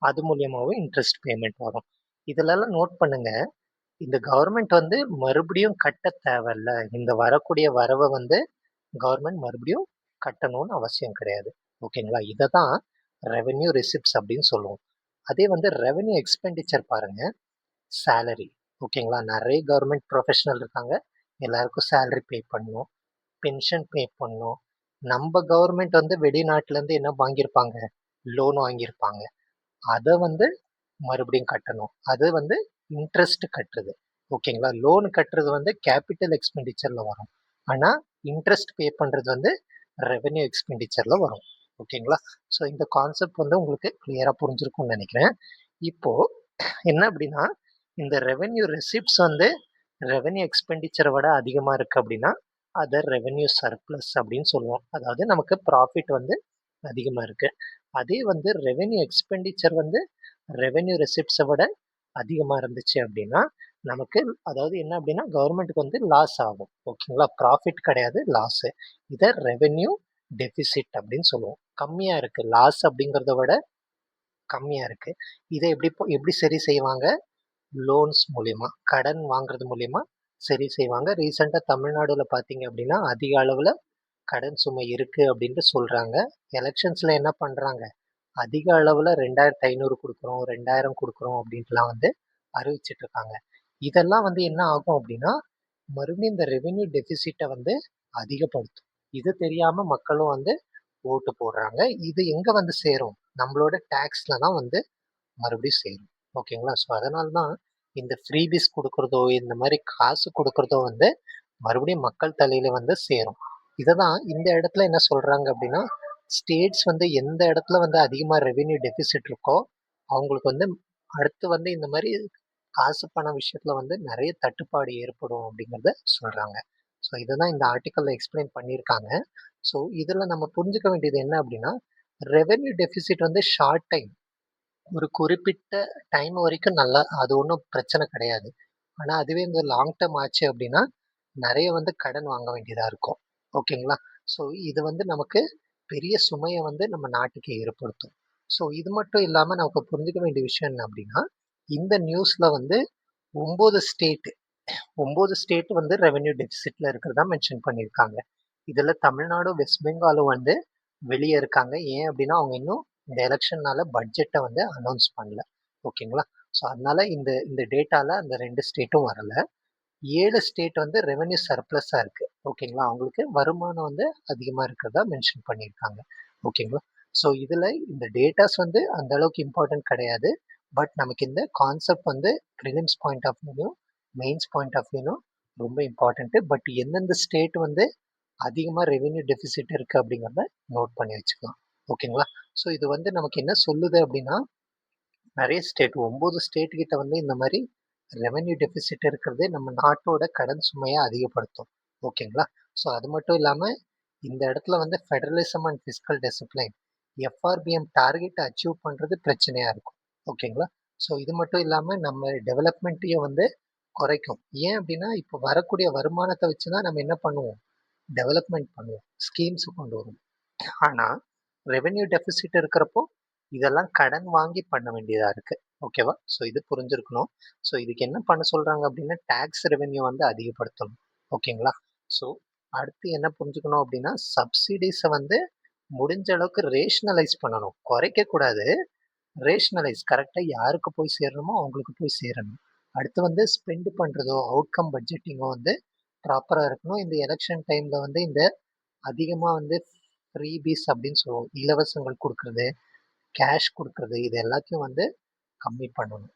அது மூலியமாகவும் இன்ட்ரெஸ்ட் பேமெண்ட் வரும். இதிலெல்லாம் நோட் பண்ணுங்க, இந்த கவர்மெண்ட் வந்து மறுபடியும் கட்ட தேவையில்ல. இந்த வரக்கூடிய வரவை வந்து கவர்மெண்ட் மறுபடியும் கட்டணும்னு அவசியம் கிடையாது. ஓகேங்களா? இதை தான் ரெவென்யூ ரிசிப்ட்ஸ் அப்படின்னு சொல்லுவோம். அதே வந்து ரெவென்யூ எக்ஸ்பெண்டிச்சர் பாருங்க, சேலரி ஓகேங்களா? நிறைய கவர்மெண்ட் ப்ரொஃபஷனல் இருக்காங்க, எல்லாருக்கும் சேலரி பே பண்ணணும், பென்ஷன் பே பண்ணணும். நம்ம கவர்மெண்ட் வந்து வெளிநாட்டிலேருந்து என்ன வாங்கியிருப்பாங்க, லோன் வாங்கியிருப்பாங்க, அதை வந்து மறுபடியும் கட்டணும். அது வந்து இன்ட்ரெஸ்ட் கட்டுறது ஓகேங்களா? லோன் கட்டுறது வந்து கேபிட்டல் எக்ஸ்பெண்டிச்சர்ல வரும், ஆனால் இன்ட்ரெஸ்ட் பே பண்ணுறது வந்து ரெவென்யூ எக்ஸ்பெண்டிச்சர்ல வரும். ஓகேங்களா? ஸோ இந்த கான்செப்ட் வந்து உங்களுக்கு கிளியரா புரிஞ்சிருக்கும்னு நினைக்கிறேன். இப்போ என்ன அப்படின்னா இந்த ரெவென்யூ ரெசிப்ட்ஸ் வந்து ரெவென்யூ எக்ஸ்பெண்டிச்சரை விட அதிகமாக இருக்குது அப்படின்னா அதர் ரெவென்யூ சர்ப்ளஸ் அப்படின்னு சொல்லுவோம். அதாவது நமக்கு ப்ராஃபிட் வந்து அதிகமாக இருக்குது. அதே வந்து ரெவென்யூ எக்ஸ்பெண்டிச்சர் வந்து ரெவென்யூ ரெசிப்ட்ஸை விட அதிகமாக இருந்துச்சு அப்படின்னா நமக்கு அதாவது என்ன அப்படின்னா கவர்மெண்ட்டுக்கு வந்து லாஸ் ஆகும். ஓகேங்களா? ப்ராஃபிட் கிடையாது, லாஸு. இதை ரெவென்யூ டெபிசிட் அப்படின்னு சொல்லுவோம். கம்மியாக இருக்குது, லாஸ் அப்படிங்கிறத விட கம்மியாக இருக்குது. இதை எப்படி சரி செய்வாங்க? லோன்ஸ் மூலியமா, கடன் வாங்குறது மூலியமா சரி செய்வாங்க. ரீசெண்டாக தமிழ்நாடுல பார்த்தீங்க அப்படின்னா அதிக அளவில் கடன் சுமை இருக்கு அப்படின்ட்டு சொல்றாங்க. எலெக்ஷன்ஸ்ல என்ன பண்றாங்க? அதிக அளவில் 2500 கொடுக்குறோம், 2000 கொடுக்குறோம் அப்படின்ட்டுலாம் வந்து அறிவிச்சிட்டு இருக்காங்க. இதெல்லாம் வந்து என்ன ஆகும் அப்படின்னா மறுபடியும் இந்த ரெவென்யூ டெபிசிட்டை வந்து அதிகப்படுத்தும். இது தெரியாம மக்களும் வந்து ஓட்டு போடுறாங்க. இது எங்க வந்து சேரும்? நம்மளோட டேக்ஸ்ல தான் வந்து மறுபடியும் சேரும். ஓகேங்களா? ஸோ அதனால தான் இந்த ஃப்ரீபீஸ் குடுக்குறதோ, இந்த மாரி காசு குடுக்குறதோ வந்து மறுபடியும் மக்கள் தலையில வந்து சேரும். இத தான் இந்த இடத்துல என்ன சொல்றாங்க அப்டின்னா, ஸ்டேட்ஸ் வந்து எந்த இடத்துல வந்து அதிகமா ரெவென்யூ டெபிசிட் இருக்கோ, அவங்களுக்கு வந்து அடுத்து வந்து இந்த மாரி காசு பணம் விஷயத்துல வந்து நெறைய தட்டுப்பாடு ஏற்படும் அப்டிங்கிறத சொல்றாங்க. ஸோ இத தான் இந்த ஆர்டிக்கல்ல எக்ஸ்ப்ளைன் பண்ணியிருக்காங்க. ஸோ இதுல நம்ம புரிஞ்சுக்க வேண்டியது என்ன அப்டின்னா, ரெவென்யூ டெபிசிட் வந்து ஷார்ட் டைம். ஒரு குறிப்பிட்ட டைம் வரைக்கும் நல்லா அது ஒன்றும் பிரச்சனை கிடையாது. ஆனா அதுவே இந்த லாங் டேர்ம் ஆச்சு அப்படின்னா நிறைய வந்து கடன் வாங்க வேண்டியதா இருக்கும். ஓகேங்களா? ஸோ இது வந்து நமக்கு பெரிய சுமையை வந்து நம்ம நாட்டுக்கு ஏற்படுத்தும். ஸோ இது மட்டும் இல்லாம நமக்கு புரிஞ்சுக்க வேண்டிய விஷயம் என்ன அப்படின்னா இந்த நியூஸ்ல வந்து 9 ஸ்டேட் 9 ஸ்டேட் வந்து ரெவென்யூ டெபிசிட்ல இருக்கிறதா மென்ஷன் பண்ணியிருக்காங்க. இதுல தமிழ்நாடும் வெஸ்ட் பெங்காலும் வந்து வெளியே இருக்காங்க. ஏன் அப்படின்னா அவங்க இன்னும் இந்த எலெக்ஷன்னால பட்ஜெட்டை வந்து அனௌன்ஸ் பண்ணல. ஓகேங்களா? ஸோ அதனால இந்த இந்த டேட்டால அந்த 2 ஸ்டேட்டும் வரல. 7 ஸ்டேட் வந்து ரெவென்யூ சர்ப்ளஸா இருக்கு. ஓகேங்களா? அவங்களுக்கு வருமானம் வந்து அதிகமா இருக்கிறதா மென்ஷன் பண்ணியிருக்காங்க. ஓகேங்களா? ஸோ இதுல இந்த டேட்டாஸ் வந்து அந்த அளவுக்கு இம்பார்ட்டன்ட் கிடையாது. பட் நமக்கு இந்த கான்செப்ட் வந்து ப்ரிலிம்ஸ் பாயிண்ட் ஆஃப் வியூலையும் மெயின்ஸ் பாயிண்ட் ஆஃப் வியூலும் ரொம்ப இம்பார்ட்டன்ட். பட் எந்தெந்த ஸ்டேட் வந்து அதிகமா ரெவென்யூ டெபிசிட் இருக்கு அப்படிங்கிறத நோட் பண்ணி வச்சுக்கலாம். ஓகேங்களா? ஸோ இது வந்து நமக்கு என்ன சொல்லுது அப்படின்னா நிறைய ஸ்டேட் 9 ஸ்டேட் கிட்ட வந்து இந்த மாதிரி ரெவென்யூ டெபிசிட் இருக்கிறது நம்ம நாட்டோட கடன் சுமையை அதிகப்படுத்தும். ஓகேங்களா? ஸோ அது மட்டும் இல்லாமல் இந்த இடத்துல வந்து federalism and fiscal discipline FRBM target achieve பண்ணுறது பிரச்சனையாக இருக்கும். ஓகேங்களா? ஸோ இது மட்டும் இல்லாமல் நம்ம டெவலப்மெண்ட்டையும் வந்து குறைக்கும். ஏன் அப்படின்னா இப்போ வரக்கூடிய வருமானத்தை வச்சு தான் நம்ம என்ன பண்ணுவோம்? டெவலப்மெண்ட் பண்ணுவோம், ஸ்கீம்ஸ் கொண்டு வருவோம். ஆனால் ரெவென்யூ டெபிசிட் இருக்கிறப்போ இதெல்லாம் கடன் வாங்கி பண்ண வேண்டியதாக இருக்குது. ஓகேவா? ஸோ இது புரிஞ்சிருக்கணும். ஸோ இதுக்கு என்ன பண்ண சொல்கிறாங்க அப்படின்னா டேக்ஸ் ரெவென்யூ வந்து அதிகப்படுத்தணும். ஓகேங்களா? ஸோ அடுத்து என்ன புரிஞ்சுக்கணும் அப்படின்னா சப்சிடிஸை வந்து முடிஞ்ச அளவுக்கு ரேஷனலைஸ் பண்ணணும், குறைக்கக்கூடாது. ரேஷனலைஸ் கரெக்டாக யாருக்கு போய் சேரணுமோ அவங்களுக்கு போய் சேரணும். அடுத்து வந்து ஸ்பெண்ட் பண்ணுறதோ அவுட்கம் பட்ஜெட்டிங்கோ வந்து ப்ராப்பராக இருக்கணும். இந்த எலெக்ஷன் டைமில் வந்து இந்த அதிகமாக வந்து ஃப்ரீபீஸ் அப்படின்னு சொல்லுவோம், இலவசங்கள் கொடுக்குறது, கேஷ் கொடுக்குறது, இது எல்லாத்தையும் வந்து கம்மி பண்ணணும்.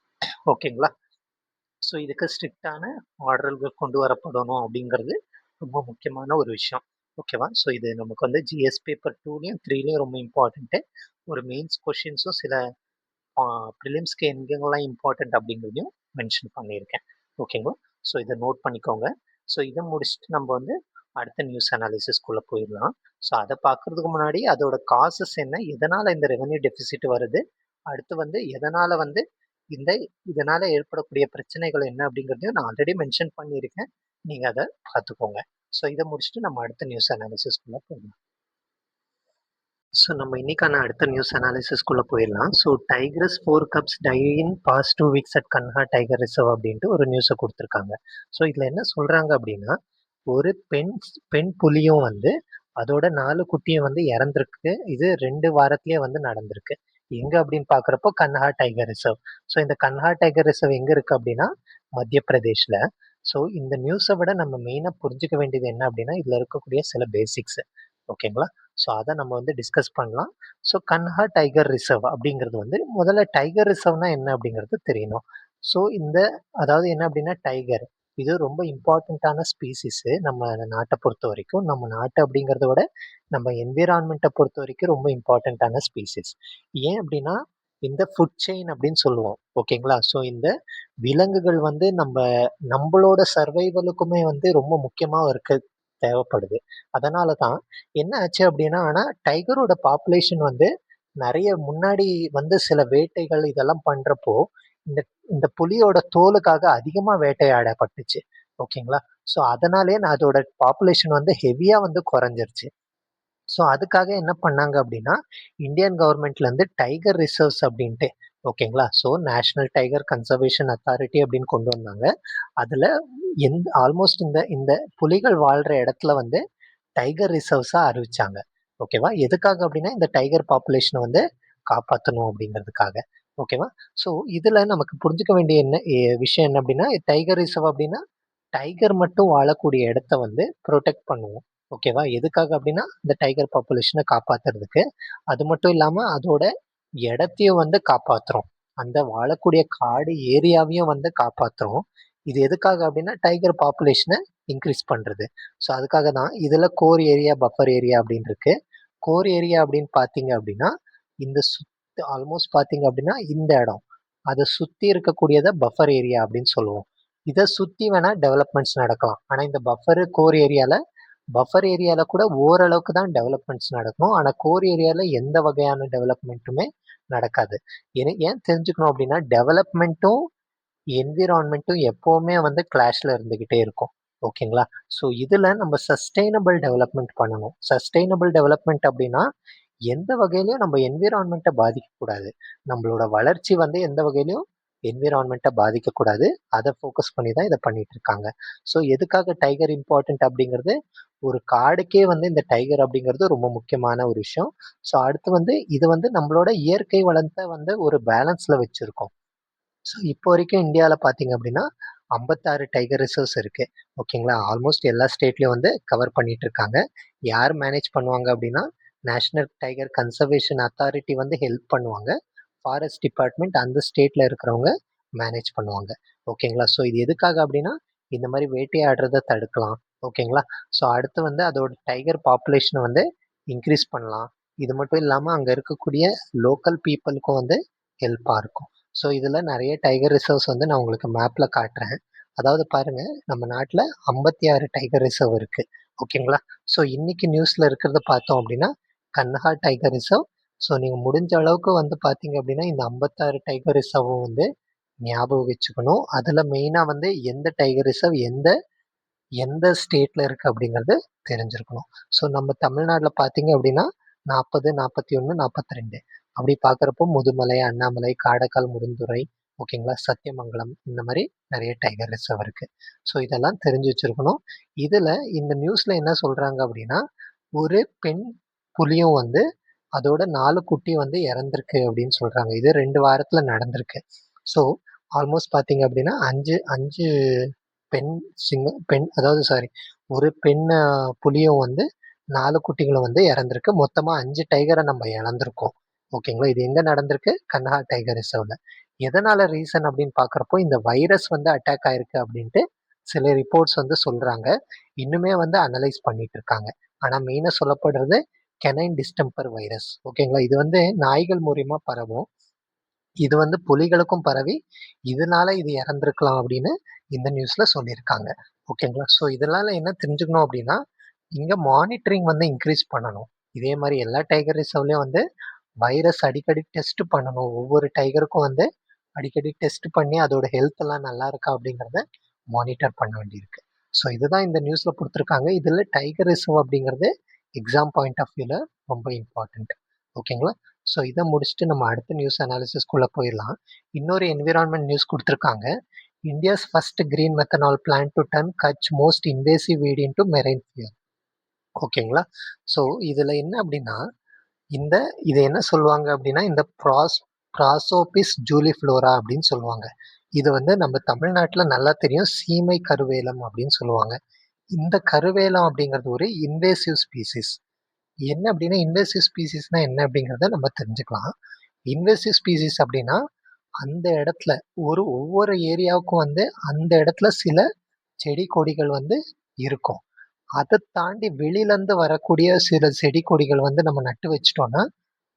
ஓகேங்களா? ஸோ இதுக்கு ஸ்ட்ரிக்டான ஆர்டர்கள் கொண்டு வரப்படணும் அப்படிங்கிறது ரொம்ப முக்கியமான ஒரு விஷயம். ஓகேவா? ஸோ இது நமக்கு வந்து ஜிஎஸ் பேப்பர் 2லையும் 3லையும் ரொம்ப இம்பார்ட்டண்ட்டு. ஒரு மெயின்ஸ் கொஷின்ஸும் சில ப்ரிலிம்ஸ்க்கு எங்கெங்கெல்லாம் இம்பார்ட்டண்ட் அப்படிங்கிறதையும் மென்ஷன் பண்ணியிருக்கேன். ஓகேங்களா? ஸோ இதை நோட் பண்ணிக்கோங்க. ஸோ இதை முடிச்சுட்டு நம்ம வந்து அடுத்த நியூஸ் அனாலிசிஸ்குள்ளே போயிடலாம். ஸோ அதை பார்க்குறதுக்கு முன்னாடி அதோட காசஸ் என்ன, எதனால் இந்த ரெவென்யூ டெபிசிட் வருது, அடுத்து வந்து எதனால் வந்து இந்த இதனால் ஏற்படக்கூடிய பிரச்சனைகள் என்ன அப்படிங்கிறதையும் நான் ஆல்ரெடி மென்ஷன் பண்ணியிருக்கேன். நீங்கள் அதை பார்த்துக்கோங்க. ஸோ இதை முடிச்சுட்டு நம்ம அடுத்த நியூஸ் அனாலிசிஸ்குள்ளே போயிடலாம். ஸோ நம்ம இன்னைக்கான அடுத்த நியூஸ் அனாலிசிஸ்குள்ளே போயிடலாம். So tigers 4 cubs die in past 2 weeks at Kanha tiger reserve அப்படின்ட்டு ஒரு நியூஸை கொடுத்துருக்காங்க. ஸோ இதில் என்ன சொல்கிறாங்க அப்படின்னா ஒரு பெண் புலியும் வந்து அதோட 4 குட்டியும் வந்து இறந்துருக்கு. இது 2 வாரத்திலேயே வந்து நடந்திருக்கு. எங்கே அப்படின்னு பார்க்குறப்போ கன்ஹா டைகர் ரிசர்வ். ஸோ இந்த கன்ஹா டைகர் ரிசர்வ் எங்கே இருக்குது அப்படின்னா மத்திய பிரதேஷில். ஸோ இந்த நியூஸை விட நம்ம மெயினாக புரிஞ்சுக்க வேண்டியது என்ன அப்படின்னா இதில் இருக்கக்கூடிய சில பேசிக்ஸு. ஓகேங்களா? ஸோ அதை நம்ம வந்து டிஸ்கஸ் பண்ணலாம். ஸோ கன்ஹா டைகர் ரிசர்வ் அப்படிங்கிறது வந்து முதல்ல டைகர் ரிசர்வ்னா என்ன அப்படிங்கிறது தெரியணும். ஸோ இந்த அதாவது என்ன அப்படின்னா டைகர் இது ரொம்ப இம்பார்ட்டண்ட்டான ஸ்பீசிஸு நம்ம நாட்டை பொறுத்த வரைக்கும். நம்ம நாட்டை அப்படிங்கிறத விட நம்ம என்விரான்மெண்ட்டை பொறுத்த வரைக்கும் ரொம்ப இம்பார்ட்டண்ட்டான ஸ்பீசிஸ். ஏன் அப்படின்னா இந்த ஃபுட் செயின் அப்படின்னு சொல்லுவோம். ஓகேங்களா? ஸோ இந்த விலங்குகள் வந்து நம்பளோட சர்வைவலுக்குமே வந்து ரொம்ப முக்கியமா தேவைப்படுது. அதனால தான் என்ன ஆச்சு அப்படின்னா, ஆனா டைகரோட பாப்புலேஷன் வந்து நெறைய முன்னாடி வந்து சில வேட்டைகள் இதெல்லாம் பண்றப்போ, இந்த இந்த புலியோட தோலுக்காக அதிகமா வேட்டையாடப்பட்டுச்சு. ஓகேங்களா? ஸோ அதனாலேயே அதோட பாப்புலேஷன் வந்து ஹெவியா வந்து குறைஞ்சிருச்சு. ஸோ அதுக்காக என்ன பண்ணாங்க அப்படின்னா, இந்தியன் கவர்மெண்ட்லேருந்து டைகர் ரிசர்வ்ஸ் அப்படின்ட்டு ஓகேங்களா? So national tiger conservation authority அப்படின்னு கொண்டு வந்தாங்க. அதில ஆல்மோஸ்ட் இந்த இந்த புலிகள் வாழ்ற இடத்துல வந்து டைகர் ரிசர்வ்ஸா அறிவிச்சாங்க. ஓகேவா? எதுக்காக அப்படின்னா, இந்த டைகர் பாப்புலேஷன வந்து காப்பாத்தணும் அப்படிங்கிறதுக்காக. ஓகேவா? ஸோ இதுல நமக்கு புரிஞ்சுக்க வேண்டிய விஷயம் என்ன அப்படின்னா, டைகர் ரிசர்வ் அப்படின்னா, டைகர் மட்டும் வாழக்கூடிய இடத்த வந்து புரொடெக்ட் பண்ணுவோம். ஓகேவா? எதுக்காக அப்படின்னா, இந்த டைகர் பாப்புலேஷன காப்பாத்துறதுக்கு. அது மட்டும் இல்லாம அதோட இடத்தையும் வந்து காப்பாத்துறோம். அந்த வாழக்கூடிய காடு ஏரியாவையும் வந்து காப்பாத்துறோம். இது எதுக்காக அப்படின்னா, டைகர் பாப்புலேஷன இன்கிரீஸ் பண்றது. ஸோ அதுக்காக தான் இதுல கோர் ஏரியா, பஃபர் ஏரியா அப்படின்னு இருக்கு. கோர் ஏரியா அப்படின்னு பார்த்தீங்க அப்படின்னா, இந்த ஆல்மோஸ்ட் பார்த்தீங்க அப்படின்னா, இந்த இடம். அத சுத்தி இருக்கக்கூடியத பஃபர் ஏரியா அப்படின்னு சொல்லுவோம். இத சுத்தி வேணா டெவலப்மெண்ட்ஸ் நடக்கலாம். ஆனா இந்த பஃபர் ஏரியால கூட ஓரளவுக்கு தான் டெவலப்மெண்ட்ஸ் நடக்கும். ஆனா கோர் ஏரியால எந்த வகையான டெவலப்மெண்ட்டுமே நடக்காது. ஏன் தெரிஞ்சுக்கணும் அப்படின்னா, டெவலப்மெண்ட்டும், என்விரான்மெண்ட்டும் எப்பவுமே வந்து கிளாஷ்ல இருந்துகிட்டே இருக்கும். ஓகேங்களா? ஸோ இதுல நம்ம சஸ்டெய்னபிள் டெவலப்மெண்ட் பண்ணணும். சஸ்டெய்னபிள் டெவலப்மெண்ட் அப்படின்னா, எந்த வகையிலயும் நம்ம என்விரான்மெண்ட்ட பாதிக்கக்கூடாது. நம்மளோட வளர்ச்சி வந்து எந்த வகையிலயும் என்விரான்மெண்ட்ட பாதிக்கக்கூடாது. அத ஃபோக்கஸ் பண்ணி தான் இத பண்ணிட்டு இருக்காங்க. ஸோ எதுக்காக டைகர் இம்பார்ட்டன்ட் அப்படிங்கிறது, ஒரு காடுக்கே வந்து இந்த டைகர் அப்படிங்கிறது ரொம்ப முக்கியமான ஒரு விஷயம். ஸோ அடுத்து வந்து இது வந்து நம்மளோட இயற்கை வளத்த வந்து ஒரு பேலன்ஸ்ல வச்சிருக்கோம். ஸோ இப்போ வரைக்கும் இந்தியால பார்த்தீங்க அப்படின்னா, 56 டைகர் ரிசர்வ்ஸ் இருக்கு. ஓகேங்களா? ஆல்மோஸ்ட் எல்லா ஸ்டேட்லயும் வந்து கவர் பண்ணிட்டு இருக்காங்க. யார் மேனேஜ் பண்ணுவாங்க அப்படின்னா, நேஷனல் டைகர் கன்சர்வேஷன் அத்தாரிட்டி வந்து ஹெல்ப் பண்ணுவாங்க. ஃபாரஸ்ட் டிபார்ட்மெண்ட் அந்த ஸ்டேட்ல இருக்கிறவங்க மேனேஜ் பண்ணுவாங்க. ஓகேங்களா? ஸோ இது எதுக்காக அப்படின்னா, இந்த மாரி வேட்டையாடுறத தடுக்கலாம். ஓகேங்களா? ஸோ அடுத்து வந்து அதோட டைகர் பாப்புலேஷன வந்து இன்கிரீஸ் பண்ணலாம். இது மட்டும் இல்லாம அங்க இருக்கக்கூடிய லோக்கல் பீப்பிள்க்கும் வந்து ஹெல்ப்பா இருக்கும். ஸோ இதில நெறைய டைகர் ரிசர்வ்ஸ் வந்து நான் உங்களுக்கு மேப்ல காட்டுறேன். அதாவது பாருங்க, நம்ம நாட்ல 56 டைகர் ரிசர்வ் இருக்கு. ஓகேங்களா? ஸோ இன்னைக்கு நியூஸ்ல இருக்கிறத பார்த்தோம் அப்படின்னா, கன்ஹா டைகர் ரிசர்வ். ஸோ நீங்க முடிஞ்ச அளவுக்கு வந்து பார்த்தீங்க அப்படின்னா, இந்த 56 டைகர் ரிசர்வும் வந்து ஞாபகம் வச்சுக்கணும். அதில மெயினா வந்து எந்த டைகர் ரிசர்வ் எந்த எந்த ஸ்டேட்ல இருக்கு அப்படிங்கிறது தெரிஞ்சிருக்கணும். ஸோ நம்ம தமிழ்நாடுல பார்த்தீங்க அப்படின்னா 40, 41, 42 அப்படி பார்க்குறப்போ முதுமலை, அண்ணாமலை, காரைக்கால், முருந்துறை, ஓகேங்களா, சத்தியமங்கலம் இந்த மாதிரி நிறைய டைகர் ரிசர்வ் இருக்கு. ஸோ இதெல்லாம் தெரிஞ்சு வச்சிருக்கணும். இதுல இந்த நியூஸ்ல என்ன சொல்றாங்க அப்படின்னா, ஒரு பெண் புலியும் வந்து அதோட 4 குட்டி வந்து இறந்திருக்கு அப்படின்னு சொல்றாங்க. இது 2 வாரத்துல நடந்திருக்கு. ஸோ ஆல்மோஸ்ட் பார்த்தீங்க அப்படின்னா 5 பெண் பெண் அதாவது சாரி ஒரு பெண் புலியும் வந்து 4 குட்டிகளும் வந்து இறந்திருக்கு. மொத்தமா 5 டைகர நம்ம இழந்திருக்கோம். ஓகேங்களா? இது எங்க நடந்திருக்கு? கன்ஹா டைகர் ரிசர்வ்ல. எதனால ரீசன் அப்படின்னு பார்க்குறப்போ, இந்த வைரஸ் வந்து அட்டாக் ஆயிருக்கு அப்படின்ட்டு சில ரிப்போர்ட்ஸ் வந்து சொல்றாங்க. இன்னுமே வந்து அனலைஸ் பண்ணிட்டு இருக்காங்க. ஆனா மெயினா சொல்லப்படுறது கெனைன் டிஸ்டெம்பர் வைரஸ். ஓகேங்களா? இது வந்து நாய்கள் மூலியமா பரவும். இது வந்து புலிகளுக்கும் பரவி, இதனால இது இறந்திருக்கலாம் அப்படின்னு இந்த நியூஸ்ல சொல்லியிருக்காங்க. ஓகேங்களா? ஸோ இதனால என்ன தெரிஞ்சுக்கணும் அப்படின்னா, இங்க மானிட்டரிங் வந்து இன்க்ரீஸ் பண்ணணும். இதே மாரி எல்லா டைகர் ரிசர்வ்லயும் வந்து வைரஸ் அடிக்கடி டெஸ்ட் பண்ணணும். ஒவ்வொரு டைகருக்கும் வந்து அடிக்கடி டெஸ்ட் பண்ணி அதோட ஹெல்த் எல்லாம் நல்லா இருக்கா அப்படிங்கிறத மானிட்டர் பண்ண வேண்டியிருக்கு. ஸோ இதுதான் இந்த நியூஸ்ல குடுத்துருக்காங்க. இதுல டைகர் ரிசர்வ் அப்படிங்கிறது எக்ஸாம் பாயிண்ட் ஆஃப் வியூல ரொம்ப இம்பார்ட்டன்ட். ஓகேங்களா? ஸோ இத முடிச்சுட்டு நம்ம அடுத்த நியூஸ் அனாலிசிஸ்குள்ள போயிரலாம். இன்னொரு என்விரான்மென்ட் நியூஸ் குடுத்துருக்காங்க. India's first green methanol plant to turn Kutch most invasive weed into marine fuel. ஓகேங்களா? ஸோ இதுல என்ன அப்படின்னா, இந்த இத என்ன சொல்லுவாங்க அப்படின்னா, இந்த பிராசோபிஸ் ஜூலிஃப்ளோரா அப்படின்னு சொல்லுவாங்க. இது வந்து நம்ம தமிழ்நாட்டுல நல்லா தெரியும். சீமை கருவேலம் அப்படின்னு சொல்லுவாங்க. இந்த கருவேலம் அப்படிங்கிறது ஒரு இன்வேசிவ் ஸ்பீசிஸ். என்ன அப்படின்னா, இன்வேசிவ் ஸ்பீசிஸ்னா என்ன அப்படிங்கிறத நம்ம தெரிஞ்சுக்கலாம். இன்வேசிவ் ஸ்பீசிஸ் அப்படின்னா, அந்த இடத்துல ஒவ்வொரு ஏரியாவுக்கும் வந்து அந்த இடத்துல சில செடி கொடிகள் வந்து இருக்கும். அத தாண்டி வெளியிலருந்து வரக்கூடிய சில செடி கொடிகள் வந்து நம்ம நட்டு வச்சுட்டோம்னா,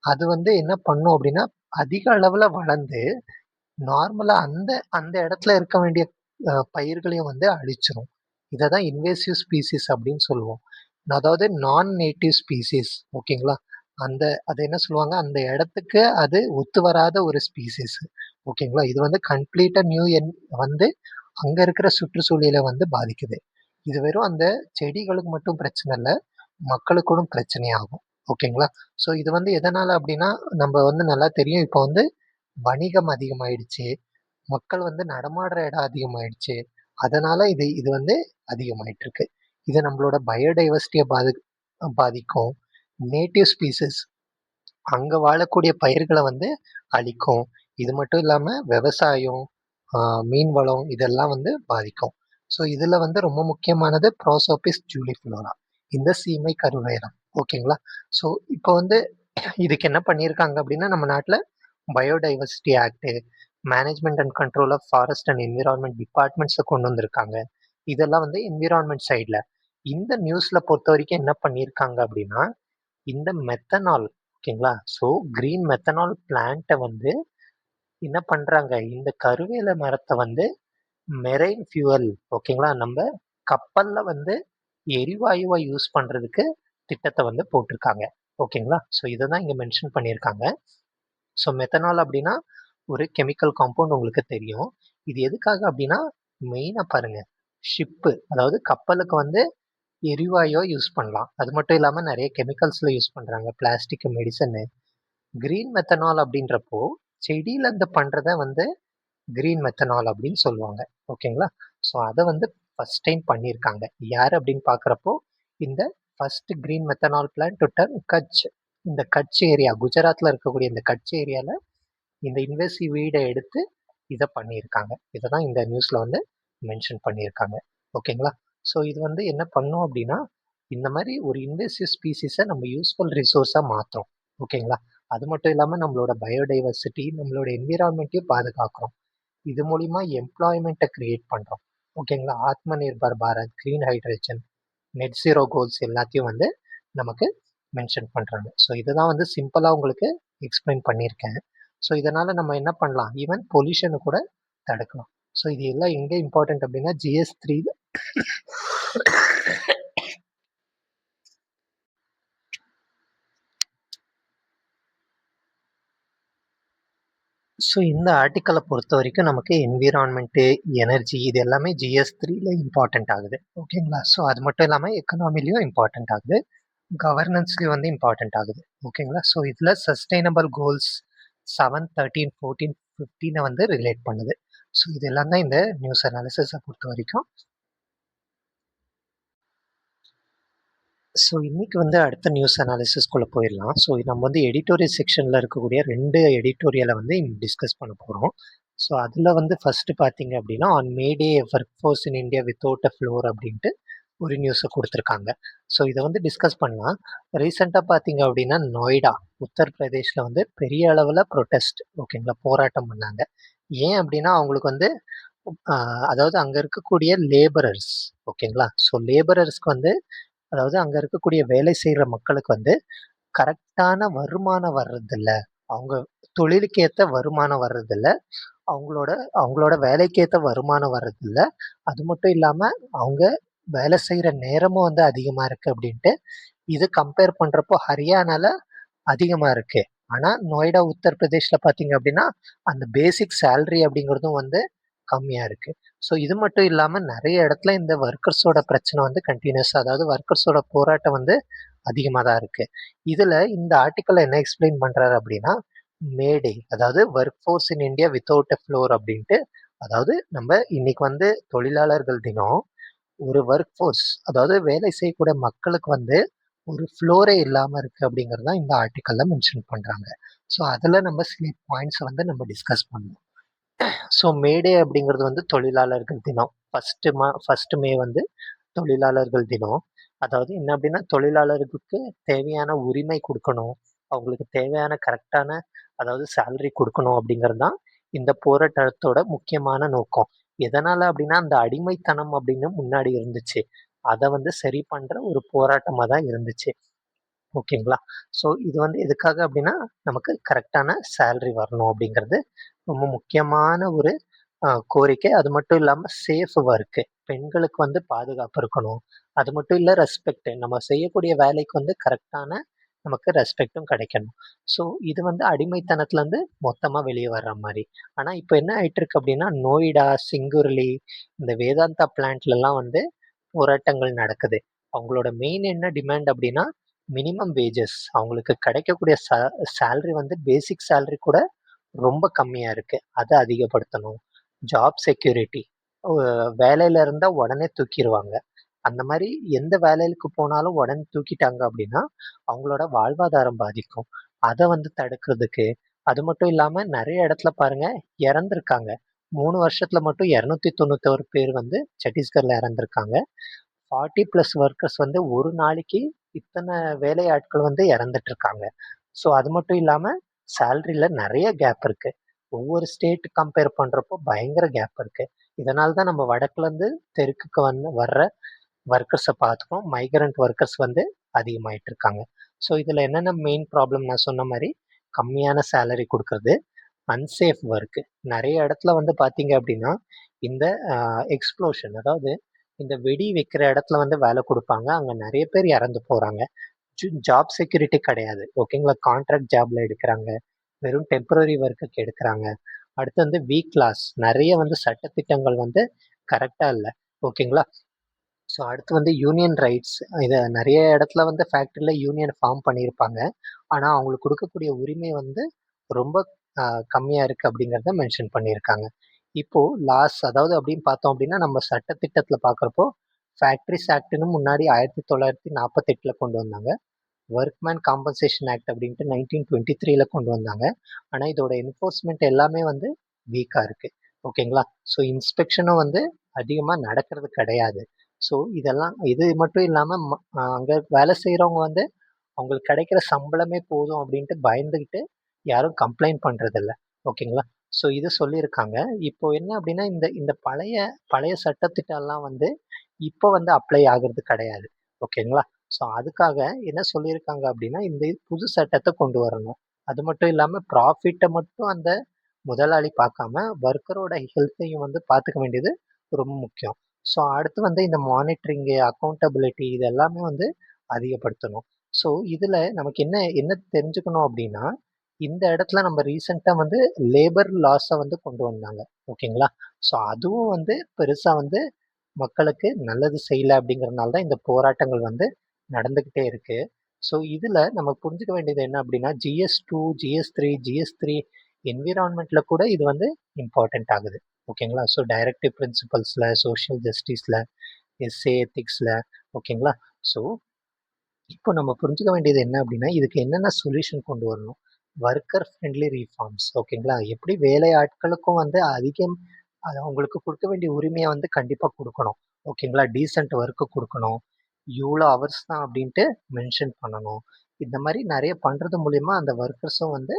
அது வந்து என்ன பண்ணும் அப்படின்னா, அதிக அளவுல வளர்ந்து நார்மலா அந்த அந்த இடத்துல இருக்க வேண்டிய பயிர்களையும் வந்து அழிச்சிரும். இத தான் இன்வேசிவ் ஸ்பீசிஸ் அப்படின்னு சொல்லுவோம். அதாவது நான் நேட்டிவ் ஸ்பீசிஸ் ஓகேங்களா? அந்த அது என்ன சொல்லுவாங்க, அந்த இடத்துக்கு அது ஒத்து வராத ஒரு ஸ்பீசிஸ் ஓகேங்களா? இது வந்து கம்ப்ளீட்டா நியூ வந்து அங்க இருக்கிற சுற்றுச்சூழல வந்து பாதிக்குது. இது வெறும் அந்த செடிகளுக்கு மட்டும் பிரச்சனை இல்ல, மக்களுக்கும் பிரச்சனையாகும். ஓகேங்களா? ஸோ இது வந்து எதனால அப்படின்னா, நம்ம வந்து நல்லா தெரியும். இப்போ வந்து வணிகம் அதிகமாயிடுச்சு. மக்கள் வந்து நடமாடுற இடம் அதிகமாயிடுச்சு. அதனால இது இது வந்து அதிகமாயிட்டு இருக்கு. இது நம்மளோட பயோடைவர்சிட்டிய பாதிக்கும். நேட்டிவ் ஸ்பீசிஸ் அங்க வாழக்கூடிய பயிர்கள வந்து அழிக்கும். இது மட்டும் இல்லாம விவசாயம், ஆ மீன் வளம் இதெல்லாம் வந்து பாதிக்கும். ஸோ இதுல வந்து ரொம்ப முக்கியமானது ப்ரோசோபிஸ் ஜூலிஃப்ளோரா. இந்த சீமை கருவேலம். ஓகேங்களா? ஸோ இப்போ வந்து இதுக்கு என்ன பண்ணியிருக்காங்க அப்படின்னா, நம்ம நாட்ல biodiversity act, management and control of forest and environment டிபார்ட்மெண்ட்ஸ கொண்டு வந்திருக்காங்க. இதெல்லாம் வந்து என்விரான்மென்ட் சைட்ல. இந்த நியூஸ்ல பொறுத்தவரைக்கும் என்ன பண்ணியிருக்காங்க அப்படின்னா, இந்த மெத்தனால் ஓகேங்களா? ஸோ கிரீன் மெத்தனால் பிளான்ட்ட வந்து என்ன பண்றாங்க, இந்த கருவேல மரத்த வந்து மெரைன் ஃபியூவல் ஓகேங்களா? நம்ம கப்பல்ல வந்து எரிவாயுவா யூஸ் பண்றதுக்கு திட்டத்த வந்து போட்டிருக்காங்க. ஓகேங்களா? ஸோ இத தான் இங்க மென்ஷன் பண்ணியிருக்காங்க. ஸோ மெத்தனால் அப்படின்னா ஒரு கெமிக்கல் காம்பவுண்ட் உங்களுக்கு தெரியும். இது எதுக்காக அப்படின்னா, மெயினா பாருங்க, அதாவது கப்பலுக்கு வந்து எரிவாயுவா யூஸ் பண்ணலாம். அது மட்டும் இல்லாம நெறைய கெமிக்கல்ஸ்ல யூஸ் பண்றாங்க. Plastic, medicine. கிரீன் மெத்தனால் அப்படின்றப்போ, செடியிலருந்து பண்றத வந்து கிரீன் மெத்தனால் அப்படின்னு சொல்லுவாங்க. ஓகேங்களா? ஸோ அத வந்து ஃபர்ஸ்ட் டைம் பண்ணியிருக்காங்க. யாரு அப்படின்னு பார்க்குறப்போ, இந்த first green methanol plant to turn Kutch. இந்த கட்ச் ஏரியா, குஜராத்ல இருக்கக்கூடிய இந்த கட்ச் ஏரியால இந்த இன்வேசிவ் வீட எடுத்து இத பண்ணியிருக்காங்க. இத தான் இந்த நியூஸ்ல வந்து மென்ஷன் பண்ணியிருக்காங்க. ஓகேங்களா? ஸோ இது வந்து என்ன பண்ணும் அப்படின்னா, இந்த மாரி ஒரு இன்வேசிவ் ஸ்பீசிஸ நம்ம யூஸ்ஃபுல் ரிசோர்ஸா மாத்துறோம். ஓகேங்களா? அது மட்டும் இல்லாம நம்மளோட பயோடைவர்சிட்டி, நம்மளோட என்விரான்மென்ட்டையும் பாதுகாக்கிறோம். இது மூலியமா எம்ப்ளாய்மெண்ட்ட கிரியேட் பண்றோம். ஓகேங்களா? ஆத்ம Nirbhar Bharat, green hydrogen, net zero goals எல்லாத்தையும் வந்து நமக்கு மென்ஷன் பண்றாங்க. ஸோ இதுதான் வந்து சிம்பிளா உங்களுக்கு எக்ஸ்பிளைன் பண்ணியிருக்கேன். ஸோ இதனால நம்ம என்ன பண்ணலாம்? ஈவன் பொல்யூஷன கூட தடுக்கலாம். ஸோ இது எல்லாம் எங்க இம்பார்ட்டன்ட் அப்படின்னா, GS3 ஸோ இந்த ஆர்டிக்கல பொறுத்தவரைக்கும் நமக்கு என்விரான்மென்ட், எனர்ஜி இது எல்லாமே GS3ல இம்பார்ட்டன்ட் ஆகுது. ஓகேங்களா? ஸோ அது மட்டும் இல்லாம எக்கனாமிலயும் இம்பார்ட்டன்ட் ஆகுது. கவர்னன்ஸ்லயும் வந்து இம்பார்ட்டன்ட் ஆகுது. ஓகேங்களா? ஸோ இதுல சஸ்டைனபிள் கோல்ஸ் 7, 13, 14, 15 வந்து ரிலேட் பண்ணுது. ஸோ இது எல்லாம் தான் இந்த நியூஸ் அனாலிசிஸ பொறுத்தவரைக்கும். ஸோ இன்னைக்கு வந்து அடுத்த நியூஸ் அனாலிசிஸ்குள்ள போயிரலாம். ஸோ நம்ம வந்து எடிட்டோரியல் செக்ஷன்ல இருக்கக்கூடிய 2 எடிட்டோரியல வந்து டிஸ்கஸ் பண்ண போறோம். ஸோ அதுல வந்து ஃபர்ஸ்ட் பார்த்தீங்க அப்படின்னா, on May day work force in India without a floor அப்படின்ட்டு ஒரு நியூஸ குடுத்துருக்காங்க. ஸோ இத வந்து டிஸ்கஸ் பண்ணலாம். ரீசென்ட்டா பார்த்தீங்க அப்படின்னா, நொய்டா, உத்தரப்பிரதேஷ்ல வந்து பெரிய அளவுல புரொட்டஸ்ட் ஓகேங்களா, போராட்டம் பண்ணாங்க. ஏன் அப்படின்னா, அவங்களுக்கு வந்து அ அதாவது அங்க இருக்கக்கூடிய லேபரர்ஸ் ஓகேங்களா. ஸோ லேபரர்ஸ்க்கு வந்து அதாவது அங்க இருக்கக்கூடிய வேலை செய்ற மக்களுக்கு வந்து கரெக்ட்டான வருமானம் வர்றதில்ல. அவங்க தொழிலுக்கு ஏத்த வருமானம் வர்றதில்ல. அவங்களோட அவங்களோட வேலைக்கு ஏத்த வருமானம் வர்றதில்ல. அது மட்டும் இல்லாம அவங்க வேலை செய்ற நேரமும் வந்து அதிகமா இருக்கு அப்படின்ட்டு, இது கம்பேர் பண்றப்போ ஹரியானால அதிகமா இருக்கு. ஆனா நொய்டா, உத்தரப்பிரதேஷ்ல பார்த்தீங்க அப்படின்னா, அந்த பேசிக் சேலரி அப்படிங்கிறதும் வந்து கம்மியா இருக்கு. ஸோ இது மட்டும் இல்லாம நெறைய இடத்துல இந்த வொர்க்கர்ஸோட பிரச்சனை வந்து கன்டினியூஸா அதாவது வொர்க்கர்ஸோட போராட்டம் வந்து அதிகமா தான் இருக்கு. இதுல இந்த ஆர்டிக்கிள்ல என்ன எக்ஸ்பிளைன் பண்றாரு அப்படின்னா, மே டே அதாவது work force in India without a floor அப்படின்ட்டு, அதாவது நம்ம இன்னைக்கு வந்து தொழிலாளர்கள் தினம். ஒரு வொர்க் ஃபோர்ஸ் அதாவது வேலை செய்யக்கூடிய மக்களுக்கு வந்து ஒரு ஃப்ளோரே இல்லாம இருக்கு அப்படிங்கிறது தான் இந்த ஆர்டிக்கல்ல மென்ஷன் பண்றாங்க. ஸோ அதுல நம்ம சில பாயிண்ட்ஸ வந்து நம்ம டிஸ்கஸ் பண்ணோம். ஸோ மே டே அப்படிங்கிறது வந்து தொழிலாளர்கள் தினம். ஃபர்ஸ்ட் மே வந்து தொழிலாளர்கள் தினம். அதாவது என்ன அப்படின்னா, தொழிலாளர்களுக்கு தேவையான உரிமை குடுக்கணும். அவங்களுக்கு தேவையான கரெக்ட்டான அதாவது சேலரி குடுக்கணும் அப்படிங்கிறது தான் இந்த போராட்டத்தோட முக்கியமான நோக்கம். எதனால அப்படின்னா, அந்த அடிமைத்தனம் அப்படின்னு முன்னாடி இருந்துச்சு. அத வந்து சரி பண்ற ஒரு போராட்டமா தான் இருந்துச்சு. ஓகேங்களா? ஸோ இது வந்து எதுக்காக அப்படின்னா, நமக்கு கரெக்டான சேலரி வரணும் அப்படிங்கிறது ரொம்ப முக்கியமான ஒரு கோரிக்கை. அது மட்டும் இல்லாம சேஃப் ஒர்க். பெண்களுக்கு வந்து பாதுகாப்பு இருக்கணும். அது மட்டும் இல்ல ரெஸ்பெக்ட். நம்ம செய்யக்கூடிய வேலைக்கு வந்து கரெக்டான நமக்கு ரெஸ்பெக்ட்டும் கிடைக்கணும். ஸோ இது வந்து அடிமைத்தனத்துலருந்து மொத்தமா வெளிய வர்ற மாரி. ஆனா இப்ப என்ன ஆயிட்டிருக்கு அப்படின்னா, நோய்டா, சிங்குர்லி, இந்த வேதாந்தா பிளான்ட்லலாம் வந்து போராட்டங்கள் நடக்குது. அவங்களோட மெயின் என்ன டிமாண்ட் அப்படின்னா, மினிமம் வேஜஸ். அவங்களுக்கு கிடைக்கக்கூடிய சேலரி வந்து பேசிக் சேலரி கூட ரொம்ப கம்மியா இருக்கு. அத அதிகப்படுத்தணும். Job security. வேலையில இருந்தா உடனே தூக்கிருவாங்க. அந்த மாரி எந்த வேலைக்கு போனாலும் உடனே தூக்கிட்டாங்க அப்படின்னா, அவங்களோட வாழ்வாதாரம் பாதிக்கும். அத வந்து தடுக்கிறதுக்கு, அது மட்டும் இல்லாம நெறைய இடத்துல பாருங்க இறந்திருக்காங்க. 3 வருஷத்துல மட்டும் 291 பேர் வந்து சத்தீஸ்கர்ல இறந்திருக்காங்க. 40 பிளஸ் ஒர்க்கர்ஸ் வந்து ஒரு நாளைக்கு இத்தன வேலையாட்கள் வந்து இறந்துட்டு இருக்காங்க. ஸோ அது மட்டும் இல்லாம சேலரில நெறைய கேப் இருக்கு. ஒவ்வொரு ஸ்டேட் கம்பேர் பண்றப்போ பயங்கர கேப் இருக்கு. இதனால தான் நம்ம வடக்குலருந்து தெற்குக்கு வந்து வர்ற ஒர்க்கர்ஸ பார்த்துட்டோம். மைக்ரண்ட் ஒர்க்கர்ஸ் வந்து அதிகமாயிட்டு இருக்காங்க. ஸோ இதுல என்னென்ன மெயின் ப்ராப்ளம் நான் சொன்ன மாரி, கம்மியான சேலரி குடுக்கறது, அன்சேஃப் ஒர்க். நெறைய இடத்துல வந்து பார்த்தீங்க அப்படின்னா, இந்த எக்ஸ்ப்ளோஷன் அதாவது இந்த வெடி வைக்கிற இடத்துல வந்து வேலை குடுப்பாங்க. அங்க நெறைய பேர் இறந்து போறாங்க. ஜாப் செக்யூரிட்டி கிடையாது. ஓகேங்களா? கான்ட்ராக்ட் ஜாப்ல எடுக்குறாங்க. வெறும் டெம்பரரி ஒர்க்குக்கு எடுக்குறாங்க. அடுத்து வந்து வீக் கிளாஸ். நெறைய வந்து சட்டதிட்டங்கள் வந்து கரெக்ட்டா இல்ல. ஓகேங்களா? ஸோ அடுத்து வந்து யூனியன் ரைட்ஸ். இத நெறைய இடத்துல வந்து ஃபேக்டரில யூனியன் ஃபார்ம் பண்ணியிருப்பாங்க. ஆனா, அவங்களுக்கு குடுக்கக்கூடிய உரிமை வந்து ரொம்ப அ கம்மியா இருக்கு அப்படிங்கிறத மென்ஷன் பண்ணியிருக்காங்க. இப்போ லாஸ் அதாவது அப்படின்னு பார்த்தோம் அப்படின்னா, நம்ம சட்டதிட்டத்துல பார்க்குறப்போ, ஃபேக்டரிஸ் ஆக்ட்ன்னு முன்னாடி 1948ல கொண்டு வந்தாங்க. ஒர்க்மேன் காம்பன்சேஷன் ஆக்ட் அப்படின்ட்டு 1923ல கொண்டு வந்தாங்க. ஆனா, இதோட என்ஃபோர்ஸ்மென்ட் எல்லாமே வந்து வீக்கா இருக்கு. ஓகேங்களா? ஸோ இன்ஸ்பெக்ஷனும் வந்து அதிகமா நடக்கிறது கிடையாது. ஸோ இதெல்லாம் இது மட்டும் இல்லாம அங்க வேலை செய்றவங்க வந்து அவங்களுக்கு கிடைக்கிற சம்பளமே போதும் அப்படின்ட்டு பயந்துகிட்டு யாரும் கம்ப்ளைண்ட் பண்றதில்ல. ஓகேங்களா? ஸோ இது சொல்லியிருக்காங்க. இப்போ என்ன அப்படின்னா, இந்த இந்த பழைய பழைய சட்டத்திட்டம்லாம் வந்து இப்போ வந்து அப்ளை ஆகுறது கிடையாது. ஓகேங்களா? ஸோ அதுக்காக என்ன சொல்லியிருக்காங்க அப்படின்னா, இந்த புது சட்டத்த கொண்டு வரணும். அது மட்டும் இல்லாம ப்ராஃபிட்ட மட்டும் அந்த முதலாளி பார்க்காம, ஒர்க்கரோட ஹெல்த்தையும் வந்து பார்த்துக்க வேண்டியது ரொம்ப முக்கியம். ஸோ அடுத்து வந்து இந்த மானிட்டரிங்கு, அக்கவுண்டபிலிட்டி இது எல்லாமே வந்து அதிகப்படுத்தணும். ஸோ இதுல நமக்கு என்ன என்ன தெரிஞ்சுக்கணும் அப்படின்னா, இந்த இடத்துல நம்ம ரீசென்ட்டா வந்து லேபர் லாஸ வந்து கொண்டு வந்தாங்க. ஓகேங்களா? ஸோ அதுவும் வந்து பெருசா வந்து மக்களுக்கு நல்லது செய்யல அப்படிங்கிறதுனால தான் இந்த போராட்டங்கள் வந்து நடந்துகிட்டே இருக்கு. ஸோ இதுல நம்ம புரிஞ்சுக்க வேண்டியது என்ன அப்படின்னா, GS2, GS3, GS3 என்விரான்மென்ட்ல கூட இது வந்து இம்பார்ட்டன்ட் ஆகுது. ஓகேங்களா? ஸோ டைரக்டிவ் பிரின்சிபல்ஸ்ல, சோஷியல் ஜஸ்டிஸ்ல, எஸ்ஏ எத்திக்ஸ்ல ஓகேங்களா? ஸோ இப்போ நம்ம புரிஞ்சுக்க வேண்டியது என்ன அப்படின்னா, இதுக்கு என்னென்ன சொல்யூஷன் கொண்டு வரணும்? ஒர்க்கர் ஃப்ரெண்ட்லி ரிஃபார்ம்ஸ் ஓகேங்களா? எப்படி வேலை ஆட்களுக்கும் வந்து அதிகம் அது அவங்களுக்கு குடுக்க வேண்டிய உரிமைய வந்து கண்டிப்பா குடுக்கணும். ஓகேங்களா? டீசென்ட் ஒர்க் குடுக்கணும். இவ்ளோ ஹவர்ஸ் தான் அப்படின்ட்டு மென்ஷன் பண்ணணும். இந்த மாரி நெறைய பண்றது மூலியமா அந்த ஒர்க்கர்ஸும் வந்து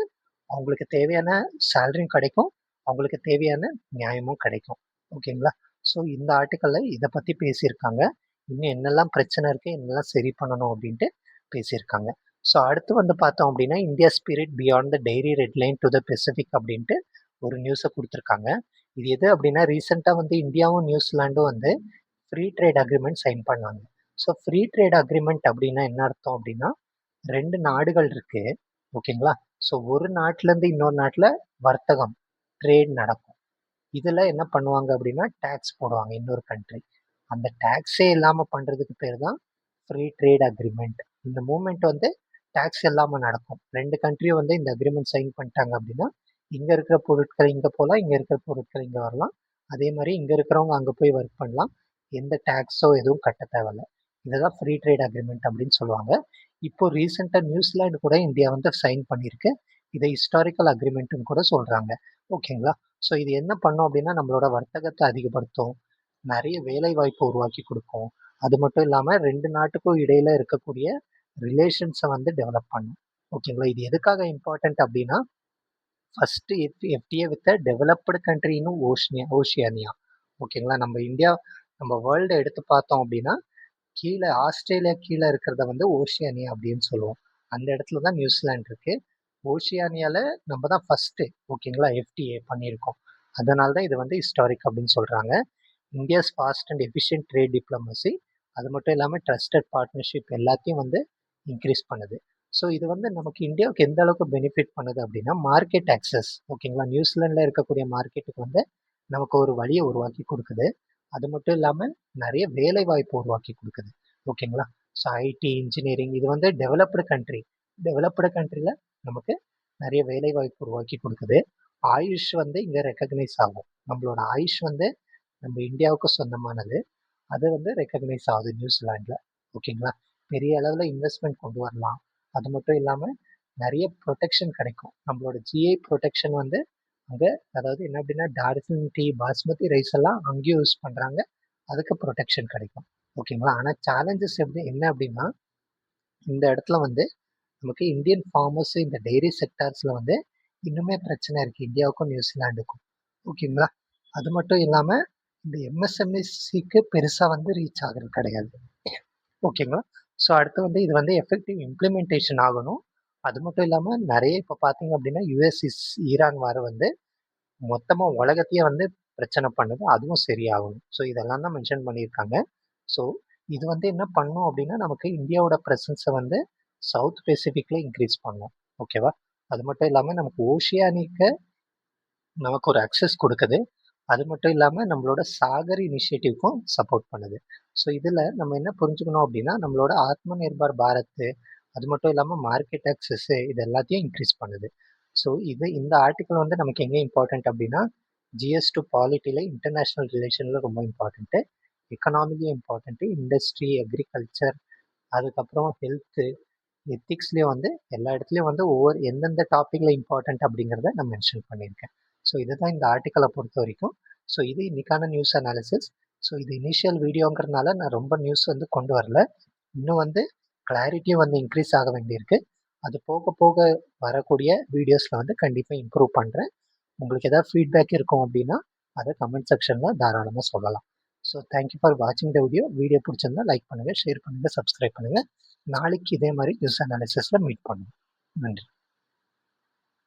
அவங்களுக்கு தேவையான சேலரியும் கிடைக்கும். அவங்களுக்கு தேவையான நியாயமும் கிடைக்கும். ஓகேங்களா? ஸோ இந்த ஆர்டிக்கல்ல இத பத்தி பேசியிருக்காங்க. இன்னும் என்னெல்லாம் பிரச்சனை இருக்கு, என்னெல்லாம் சரி பண்ணணும் அப்படின்ட்டு பேசியிருக்காங்க. ஸோ அடுத்து வந்து பார்த்தோம் அப்படின்னா, India spirit beyond the dairy red line to the Pacific அப்படின்ட்டு ஒரு நியூஸ குடுத்துருக்காங்க. இது எது அப்படின்னா, ரீசென்ட்டா வந்து இந்தியாவும், நியூசிலாண்டும் வந்து ஃப்ரீ ட்ரேட் அக்ரீமெண்ட் சைன் பண்ணாங்க. ஸோ ஃப்ரீ ட்ரேட் அக்ரீமெண்ட் அப்படின்னா என்ன அர்த்தம் அப்படின்னா, 2 நாடுகள் இருக்கு. ஓகேங்களா? ஸோ ஒரு நாட்டுலேருந்து இன்னொரு நாட்டுல வர்த்தகம், ட்ரேட் நடக்கும். இதுல என்ன பண்ணுவாங்க அப்படின்னா, டாக்ஸ் போடுவாங்க இன்னொரு கண்ட்ரி. அந்த டாக்ஸே இல்லாம பண்றதுக்கு பேர் தான் ஃப்ரீ ட்ரேட் அக்ரீமெண்ட். இந்த மூவ்மெண்ட் வந்து டாக்ஸ் இல்லாம நடக்கும். 2 கண்ட்ரியும் வந்து இந்த அக்ரீமெண்ட் சைன் பண்ணிட்டாங்க அப்படின்னா, இங்க இருக்கிற பொருட்கள் இங்க போலாம், இங்க இருக்கிற பொருட்கள் இங்க வரலாம். அதே மாரி இங்க இருக்கிறவங்க அங்க போய் ஒர்க் பண்ணலாம். எந்த டாக்ஸோ எதுவும் கட்ட தேவையில்ல. இதுதான் ஃப்ரீ ட்ரேட் அக்ரீமெண்ட் அப்படின்னு சொல்லுவாங்க. இப்போ ரீசென்ட்டா நியூசிலாந்து கூட இந்தியா வந்து சைன் பண்ணியிருக்கு. இதை ஹிஸ்டாரிக்கல் அக்ரீமெண்ட்ன்னு கூட சொல்றாங்க. ஓகேங்களா? ஸோ இது என்ன பண்ணும் அப்படின்னா, நம்மளோட வர்த்தகத்த அதிகப்படுத்தும். நெறைய வேலைவாய்ப்பு உருவாக்கி குடுக்கும். அது மட்டும் இல்லாம 2 நாட்டுக்கும் இடையில இருக்கக்கூடிய ரிலேஷன்ஸ வந்து டெவலப் பண்ணும். ஓகேங்களா? இது எதுக்காக இம்பார்ட்டன்ட் அப்டின்னா, first FTA with a developed country in Oceania. ஓகேங்களா? நம்ம இந்தியா நம்ம வேர்ல்ட எடுத்து பார்த்தோம் அப்டின்னா, கீழ ஆஸ்திரேலியா கீழ இருக்கிறத வந்து ஓஷியானியா அப்டின்னு சொல்லுவோம். அந்த இடத்துல தான் நியூசிலாந்து இருக்கு. ஓஷியானியால நம்ம தான் ஃபர்ஸ்ட் ஓகேங்களா எஃப்டிஏ பண்ணியிருக்கோம். அதனால தான் இது வந்து ஹிஸ்டாரிக் அப்படின்னு சொல்றாங்க. India's fast and efficient trade diplomacy, அது மட்டும் இல்லாமல் ட்ரஸ்டட் பார்ட்னர்ஷிப் எல்லாத்தையும் வந்து இன்க்ரீஸ் பண்ணுது. ஸோ இது வந்து நமக்கு இந்தியாவுக்கு எந்த அளவுக்கு பெனிஃபிட் பண்ணுது அப்படின்னா மார்க்கெட் ஆக்சஸ் ஓகேங்களா. நியூசிலாண்டில் இருக்கக்கூடிய மார்க்கெட்டுக்கு வந்து நமக்கு ஒரு வழியை உருவாக்கி கொடுக்குது. அது மட்டும் இல்லாமல் நிறைய வேலை வாய்ப்பு உருவாக்கி கொடுக்குது ஓகேங்களா. ஸோ ஐடி இன்ஜினியரிங் இது வந்து டெவலப்டு கண்ட்ரியில் நமக்கு நிறைய வேலை வாய்ப்பு உருவாக்கி கொடுக்குது. ஆயுஷ் வந்து இங்கே ரெக்கக்னைஸ் ஆகும். நம்மளோட ஆயுஷ் வந்து நம்ம இந்தியாவுக்கு சொந்தமானது. அது வந்து ரெக்கக்னைஸ் ஆகுது நியூசிலாண்டில் ஓகேங்களா. பெரிய அளவில் இன்வெஸ்ட்மெண்ட் கொண்டு வரலாம். அது மட்டும் இல்லாமல் நிறைய ப்ரொடெக்ஷன் கிடைக்கும். நம்மளோட ஜிஐ ப்ரொடெக்ஷன் வந்து அங்கே, அதாவது என்ன அப்படின்னா டார்ஜிலிங் டீ பாஸ்மதி ரைஸ் எல்லாம் அங்கேயும் யூஸ் பண்ணுறாங்க. அதுக்கு ப்ரொடெக்ஷன் கிடைக்கும் ஓகேங்களா. ஆனால் சேலஞ்சஸ் எப்படி என்ன அப்படின்னா இந்த இடத்துல வந்து நமக்கு இந்தியன் ஃபார்மர்ஸ் இந்த டெய்ரி செக்டார்ஸில் வந்து இன்னுமே பிரச்சனை இருக்குது இந்தியாவுக்கும் நியூசிலாண்டுக்கும் ஓகேங்களா. அது மட்டும் இல்லாமல் இந்த எம்எஸ்எம்இசிக்கு பெருசாக வந்து ரீச் ஆகிறது கிடையாது ஓகேங்களா. ஸோ அடுத்து வந்து இது வந்து எஃபெக்டிவ் இம்ப்ளிமெண்டேஷன் ஆகணும். அது மட்டும் இல்லாமல் நிறைய இப்போ பார்த்தீங்க அப்படின்னா ஈரான் வார் வந்து மொத்தமாக உலகத்தையே வந்து பிரச்சனை பண்ணுது. அதுவும் சரியாகணும். ஸோ இதெல்லாம் தான் மென்ஷன் பண்ணியிருக்காங்க. ஸோ இது வந்து என்ன பண்ணும் அப்படின்னா நமக்கு இந்தியாவோட ப்ரெசன்ஸை வந்து சவுத் பெசிஃபிக்ல இன்க்ரீஸ் பண்ணும் ஓகேவா. அது மட்டும் இல்லாமல் நமக்கு ஓஷியானிக்க நமக்கு ஒரு அக்சஸ் கொடுக்குது. அது மட்டும் இல்லாமல் நம்மளோட சாகர் இனிஷியேட்டிவ்க்கும் சப்போர்ட் பண்ணுது. ஸோ இதில் நம்ம என்ன புரிஞ்சுக்கணும் அப்படின்னா நம்மளோட ஆத்ம நிர்பார் பாரத், அது மட்டும் இல்லாமல் மார்க்கெட் ஆக்சஸ்ஸு இது எல்லாத்தையும் இன்க்ரீஸ் பண்ணுது. ஸோ இந்த ஆர்டிக்கல் வந்து நமக்கு எங்கே இம்பார்ட்டண்ட் அப்படின்னா ஜிஎஸ் டு பாலிட்டியில் இன்டர்நேஷ்னல் ரிலேஷனில் ரொம்ப இம்பார்ட்டண்ட்டு, எக்கனாமிலையும் இம்பார்ட்டண்ட்டு, இண்டஸ்ட்ரி அக்ரிகல்ச்சர் அதுக்கப்புறம் ஹெல்த்து எத்திக்ஸ்லேயும் வந்து எல்லா இடத்துலையும் வந்து ஒவ்வொரு எந்தெந்த டாப்பிக்கில் இம்பார்ட்டண்ட் அப்படிங்கிறத நான் மென்ஷன் பண்ணியிருக்கேன். ஸோ இதுதான் இந்த ஆர்டிக்கலை பொறுத்த வரைக்கும். ஸோ இது இன்னைக்கான நியூஸ் அனாலிசிஸ். ஸோ இது இனிஷியல் வீடியோங்கிறதுனால நான் ரொம்ப நியூஸ் வந்து கொண்டு வரல. இன்னும் வந்து கிளாரிட்டியும் வந்து இன்க்ரீஸ் ஆக வேண்டியிருக்கு. அது போக போக வரக்கூடிய வீடியோஸில் வந்து கண்டிப்பாக இம்ப்ரூவ் பண்ணுறேன். உங்களுக்கு ஏதாவது ஃபீட்பேக் இருக்கும் அப்படின்னா அதை கமெண்ட் செக்ஷனில் தாராளமாக சொல்லலாம். ஸோ தேங்க்யூ ஃபார் வாட்சிங் த வீடியோ பிடிச்சிருந்தா லைக் பண்ணுங்கள், ஷேர் பண்ணுங்கள், சப்ஸ்கிரைப் பண்ணுங்கள். நாளைக்கு இதே மாதிரி நியூஸ் அனாலிசிஸில் மீட் பண்ணுவோம். நன்றி.